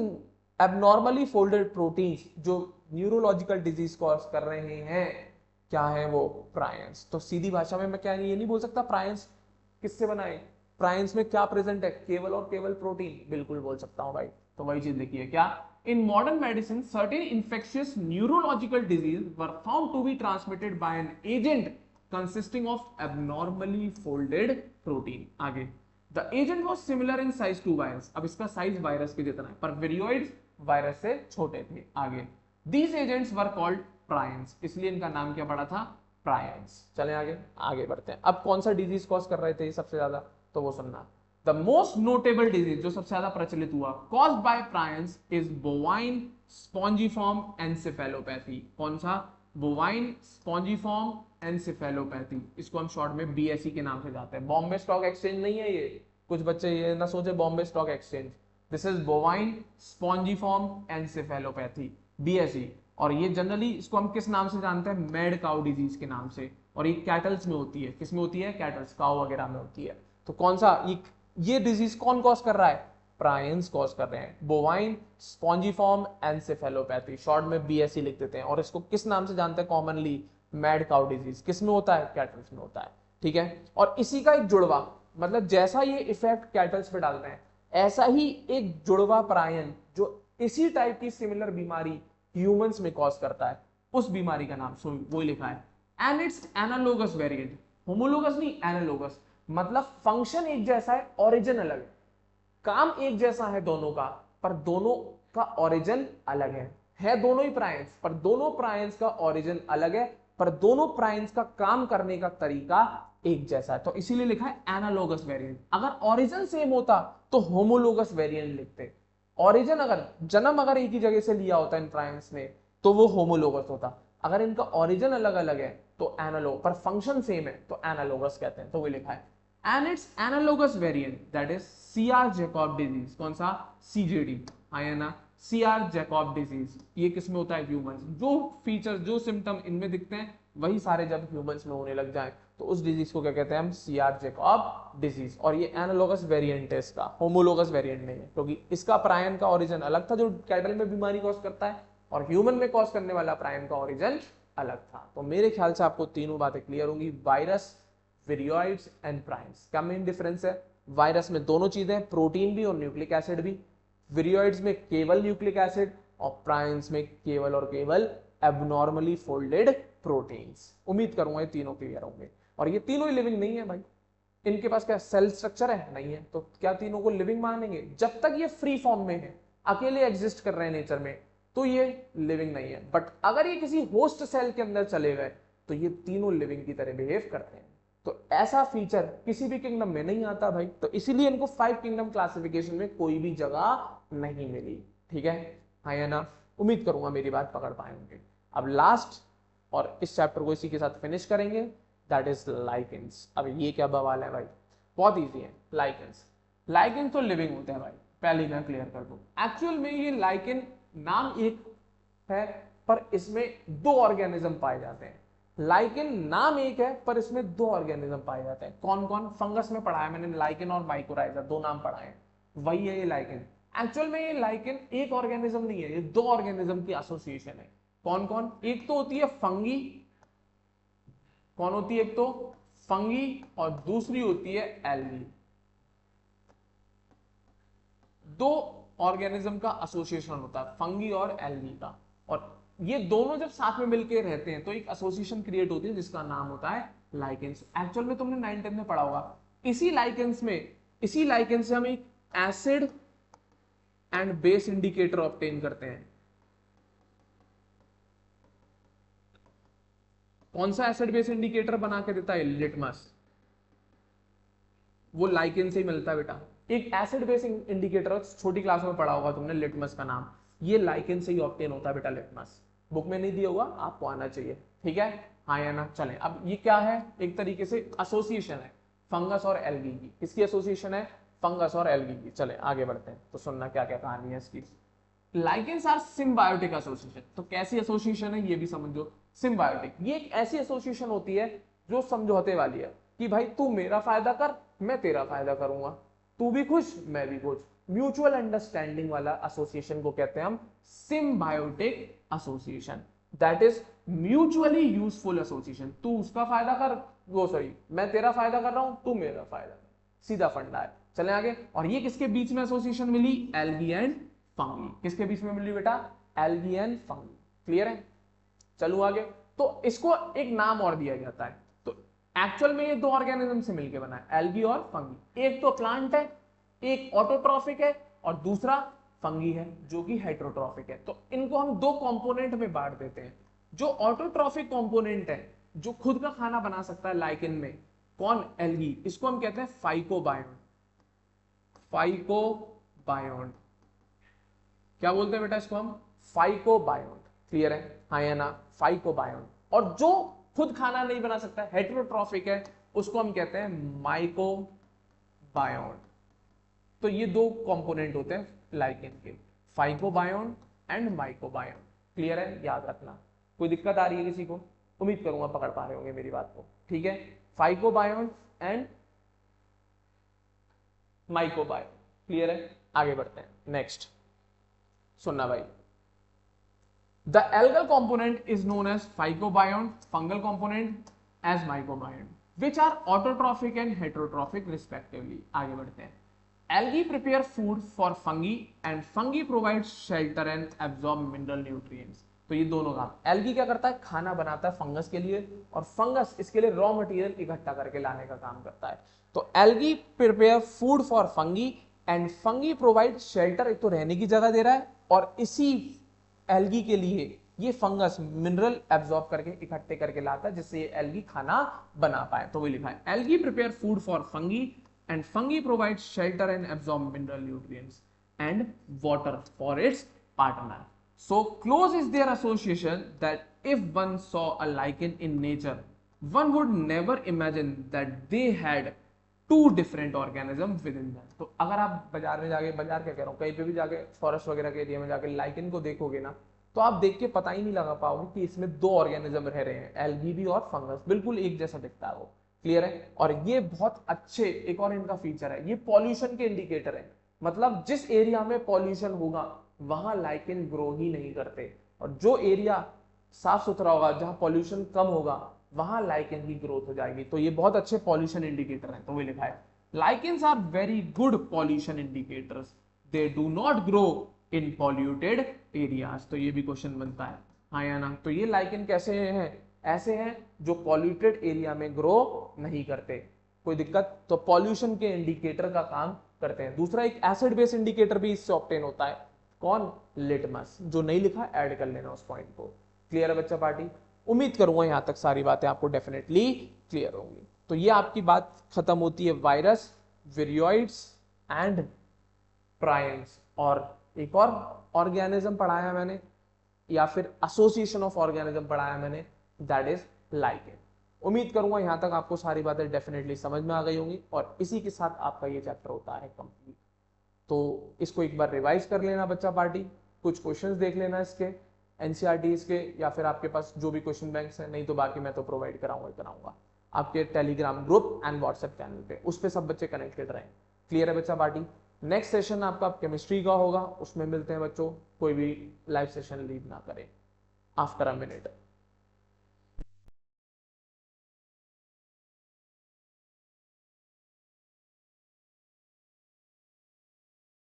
एबनॉर्मली फोल्डेड प्रोटीन्स जो न्यूरोलॉजिकल डिजीज कॉज कर रहे हैं क्या है वो, प्रायंस। तो सीधी भाषा में मैं क्या ये नहीं बोल सकता प्रायंस किससे बनाए, प्रायंस में क्या प्रेजेंट है, केवल और केवल प्रोटीन, बिल्कुल बोल सकता हूं भाई। तो वही चीज देखिए क्या, in modern medicine certain infectious neurological disease were found to be transmitted by an agent consisting of abnormally folded protein. आगे, the agent was similar in size to virus. अब इसका साइज वायरस के जितना है, पर विरियोइड्स वायरस से छोटे थे। आगे, these agents were called prions, इसलिए इनका नाम क्या पड़ा था, प्रायंस। चलें आगे बढ़ते हैं। अब कौन सा डिजीज कॉज कर रहे थे सबसे ज्यादा, तो वो सुनना, द मोस्ट नोटेबल डिजीज जो सबसे ज्यादा प्रचलित हुआ caused by prions is bovine spongiform encephalopathy. कौन सा, बोवाइन स्पॉन्जिफॉर्म एन्सेफेलोपैथी, इसको हम शॉर्ट में बीएसई के नाम से जाते हैं। बॉम्बे स्टॉक एक्सचेंज नहीं है ये, कुछ बच्चे ये ना सोचे Bombay stock exchange, this is bovine spongiform encephalopathy, BSE. और ये जनरली इसको हम किस नाम से जानते हैं, मैड काउ डिजीज के नाम से, और ये कैटल्स में होती है। किस में होती है, कैटल्स, काउ वगैरह में होती है। तो कौन सा, ये डिजीज कौन कॉज कर रहा है, प्रायंस कॉज कर रहे हैं, बोवाइन स्पॉन्जिफॉर्म एन्सेफेलोपैथी, शॉर्ट में बीएसई लिख देते हैं। और इसको किस नाम से जानते हैं कॉमनली, मैड काउ डिजीज। किस में होता है, कैटल्स में होता है, ठीक है। और इसी का एक जुड़वा, मतलब जैसा ये इफेक्ट कैटल्स पे डालते हैं ऐसा ही एक जुड़वा प्रायन जो इसी टाइप की सिमिलर बीमारी ह्यूमंस में कॉज करता है, उस बीमारी का नाम वो लिखा है, and it's analogous variant. Homologous नहीं, एनालोगस, मतलब फंक्शन एक जैसा है, ओरिजिन अलग है, काम एक जैसा है दोनों का, पर दोनों का ओरिजिन अलग है दोनों ही प्रायंस, पर दोनों प्रायंस का ओरिजिन अलग है, पर दोनों प्रायंस का काम करने का तरीका एक जैसा है। तो इसीलिए लिखा है एनालोगस वेरिएंट। अगर ओरिजिन सेम होता तो होमोलोगस वेरिएंट लिखते। ओरिजिन अगर जन्म अगर एक ही जगह से लिया होता इन प्रायंस ने तो वो होमोलोगस होता। अगर इनका ओरिजिन अलग अलग है तो एनालोग, पर फंक्शन सेम है तो एनालोगस कहते हैं। तो वो लिखा है and it's analogous variant that is CR Jacob disease. कौन सा, सीजेडी, आया ना, सीआर जैकब डिजीज। ये किसमें होता है, ह्यूमंस। जो फीचर जो सिम्टम इनमें दिखते हैं वही सारे जब ह्यूमंस में होने लग जाए तो उस डिजीज को क्या कहते हैं हम, सीआर जैकब डिजीज। और ये एनालोगस वेरिएंट है इसका, होमोलोगस वेरिएंट नहीं है, क्योंकि इसका प्रायन का ओरिजिन अलग था जो कैटल में बीमारी कॉज करता है, और ह्यूमन में कॉज करने वाला प्रायन का ओरिजिन अलग था। तो मेरे ख्याल से आपको तीनों बातें क्लियर होंगी, वायरस, विरियोइड्स एंड प्राइम्स। क्या मेन डिफरेंस है? वायरस में दोनों चीजें, प्रोटीन भी और न्यूक्लिक एसिड भी। विरियोइड्स में केवल न्यूक्लिक एसिड और प्राइम्स में केवल और केवल एबनॉर्मली फोल्डेड प्रोटीन्स। उम्मीद करूंगा ये तीनों क्लियर होंगे। और ये तीनों ही लिविंग नहीं है भाई, इनके पास क्या सेल स्ट्रक्चर है? नहीं है। तो क्या तीनों को लिविंग मानेंगे? जब तक ये फ्री फॉर्म में है, अकेले एग्जिस्ट कर रहे हैं नेचर में, तो ये लिविंग नहीं है। बट अगर ये किसी होस्ट सेल के अंदर चले गए तो ये तीनों लिविंग की तरह बिहेव करते हैं। तो ऐसा फीचर किसी भी किंगडम में नहीं आता भाई। तो इसीलिए इनको 5 किंगडम क्लासिफिकेशन में कोई भी जगह नहीं मिली। ठीक है, हाँ या ना? उम्मीद करूंगा मेरी बात पकड़ पाए होंगे। अब लास्ट और इस चैप्टर को इसी के साथ फिनिश करेंगे, दैट इज लाइकेंस। अब ये क्या बवाल है भाई? बहुत इजी है। लाइकेंस, लाइकेंस तो लिविंग होते हैं भाई, पहले मैं क्लियर कर दूं। एक्चुअल में ये लाइकेन नाम एक है पर इसमें 2 ऑर्गेनिज्म पाए जाते हैं। लाइकेन नाम एक है पर इसमें 2 ऑर्गेनिज्म पाए जाते हैं। कौन कौन? फंगस में पढ़ा है मैंने, लाइकेन और माइकोराइजा, 2 नाम पढ़ाए हैं, वही है ये लाइकेन। एक्चुअल में ये लाइकेन एक ऑर्गेनिज्म नहीं है, ये 2 ऑर्गेनिज्म की एसोसिएशन है। कौन कौन? एक तो होती है फंगी, कौन होती है? एक तो फंगी और दूसरी होती है एल्गी। 2 ऑर्गेनिज्म का एसोसिएशन होता है, फंगी और एल्गी का। और ये दोनों जब साथ में मिलकर रहते हैं तो एक एसोसिएशन क्रिएट होती है जिसका नाम होता है लाइकेंस। एक्चुअल में तुमने 9th 10th में पढ़ा होगा। इसी लाइकेंस से हम एक acid and base indicator obtain करते हैं। कौन सा एसिड बेस इंडिकेटर बना के देता है? लिटमस। वो लाइकेन से ही मिलता है बेटा। एक एसिड बेस इंडिकेटर छोटी क्लास में पढ़ा होगा तुमने, लिटमस का नाम, ये लाइकेन से ही ऑब्टेन होता है बेटा। लिटमस बुक में नहीं दिया होगा, आपको आना चाहिए। ठीक है, हाँ या ना? चलें, अब ये क्या है? एक तरीके से एसोसिएशन है फंगस और एल्गी की। किसकी एसोसिएशन है? फंगस और एल्गी की। चले आगे बढ़ते हैं तो सुनना क्या क्या कहानी है इसकी। Lichens are symbiotic association. तो कैसी एसोसिएशन है ये भी समझो। सिम्बायोटिक, ये एक ऐसी एसोसिएशन होती है जो समझौते वाली है कि भाई तू मेरा फायदा कर, मैं तेरा फायदा करूंगा, तू भी खुश मैं भी खुश। म्यूचुअल अंडरस्टैंडिंग वाला एसोसिएशन को कहते हैं हम symbiotic association. That is mutually useful association. तू उसका फायदा कर, वो सॉरी मैं तेरा फायदा कर रहा हूं, तू मेरा फायदा कर, सीधा फंडा है। चले आगे। और ये किसके बीच में एसोसिएशन मिली? Algae and fungi. किसके बीच में मिली बेटा? Algae and fungi. क्लियर है? चलो आगे। तो इसको एक नाम और दिया जाता है। तो एक्चुअल में ये 2 ऑर्गेनिज्म से मिलकर बना है, एल्गी और फंगी। एक तो प्लांट है, एक ऑटोट्रॉफिक है और दूसरा फंगी है जो कि हेटेरोट्रॉफिक है। तो इनको हम 2 कंपोनेंट में बांट देते हैं। जो ऑटोट्रॉफिक कंपोनेंट है, जो खुद का खाना बना सकता है लाइकेन में, कौन? एल्गी। इसको हम कहते हैं फाइकोबायोन। फाइकोबायोन क्या बोलते हैं बेटा? इसको हम फाइकोबायोन। क्लियर है, हाँ या ना? फाइकोबायोन। और जो खुद खाना नहीं बना सकता, हेटेरोट्रॉफिक है, उसको हम कहते हैं माइकोबायोन। तो ये 2 कंपोनेंट होते हैं लाइकेन के, फाइकोबायोन एंड माइकोबायोन। क्लियर है? याद रखना। कोई दिक्कत आ रही है किसी को? उम्मीद करूंगा पकड़ पा रहे होंगे मेरी बात को। ठीक है, फाइकोबायोन एंड माइकोबायोन। क्लियर है? आगे बढ़ते हैं। नेक्स्ट सुनना भाई। The algal component is known as phycobion, fungal component as mycobion, which are autotrophic and heterotrophic respectively. आगे बढ़ते हैं। Algae prepare food for fungi and fungi provide shelter and absorb mineral nutrients. तो ये दोनों काम, algae क्या करता है? खाना बनाता है फंगस के लिए, और फंगस इसके लिए रॉ मटेरियल इकट्ठा करके लाने का काम करता है। तो algae prepare food for fungi and fungi provide shelter, एक तो रहने की जगह दे रहा है, और इसी एल्गी के लिए ये फंगस मिनरल एब्जॉर्ब करके इकट्ठे करके लाता है जिससे ये एल्गी खाना बना पाए। तो वही लिखा है, algae prepare food for fungi and fungi provide shelter and absorb mineral nutrients and water for its partner. So close is their association that if one saw a lichen in nature, one would never imagine that they had 2 different organisms within them. तो अगर आप बाजार में जाके, बाजार क्या कह रहा हूँ, कहीं पे भी जाके फॉरेस्ट वगैरह के एरिया में जाके लाइकेन को देखोगे ना, तो आप देख के पता ही नहीं लगा पाओगे कि इसमें 2 ऑर्गेनिज्म रह रहे हैं, एल्गी भी और फंगस, बिल्कुल एक जैसा दिखता है वो। क्लियर है? और ये बहुत अच्छे, एक और इनका फीचर है, ये पॉल्यूशन के इंडिकेटर है। मतलब जिस एरिया में पॉल्यूशन होगा वहां लाइकेन ग्रो ही नहीं करते, और जो एरिया साफ सुथरा होगा, जहाँ पॉल्यूशन कम होगा, वहां लाइकेन की ग्रोथ हो जाएगी। तो ये बहुत अच्छे पॉल्यूशन इंडिकेटर हैं। तो वो लिखा है lichens are very good pollution indicators, they do not grow in polluted areas. तो ये भी क्वेश्चन बनता है, हाँ या ना। तो ये लाइकेन कैसे हैं? ऐसे हैं जो पॉल्यूटेड एरिया में ग्रो नहीं करते। कोई दिक्कत? तो पॉल्यूशन के इंडिकेटर का काम करते हैं। दूसरा एक एसिड बेस इंडिकेटर भी इससे ऑब्टेन होता है। कौन? लिटमस। जो नहीं लिखा ऐड कर लेना उस पॉइंट को। क्लियर है बच्चा पार्टी? उम्मीद करूंगा यहां तक सारी बातें आपको डेफिनेटली क्लियर होंगी। तो ये आपकी बात खत्म होती है वायरस, विरियोइड्स एंड प्रायंस। और एक और ऑर्गेनिज्म पढ़ाया मैंने, या फिर एसोसिएशन ऑफ ऑर्गेनिज्म पढ़ाया मैंने, दैट इज लाइकेन। उम्मीद करूंगा यहां तक आपको सारी बातें डेफिनेटली समझ में आ गई होंगी, और इसी के साथ आपका ये चैप्टर होता है कंप्लीट। तो इसको एक बार रिवाइज कर लेना बच्चा पार्टी, कुछ क्वेश्चंस देख लेना इसके एनसीईआरटीज के, या फिर आपके पास जो भी क्वेश्चन बैंक्स हैं, नहीं तो बाकी मैं तो प्रोवाइड कराऊंगा आपके Telegram group and WhatsApp channel पे, उस पे सब बच्चे कनेक्टेड रहें। क्लियर है बच्चा पार्टी? नेक्स्ट सेशन आपका केमिस्ट्री का होगा, उसमें मिलते हैं बच्चों। कोई भी लाइव सेशन लीव ना करें आफ्टर अ मिनट।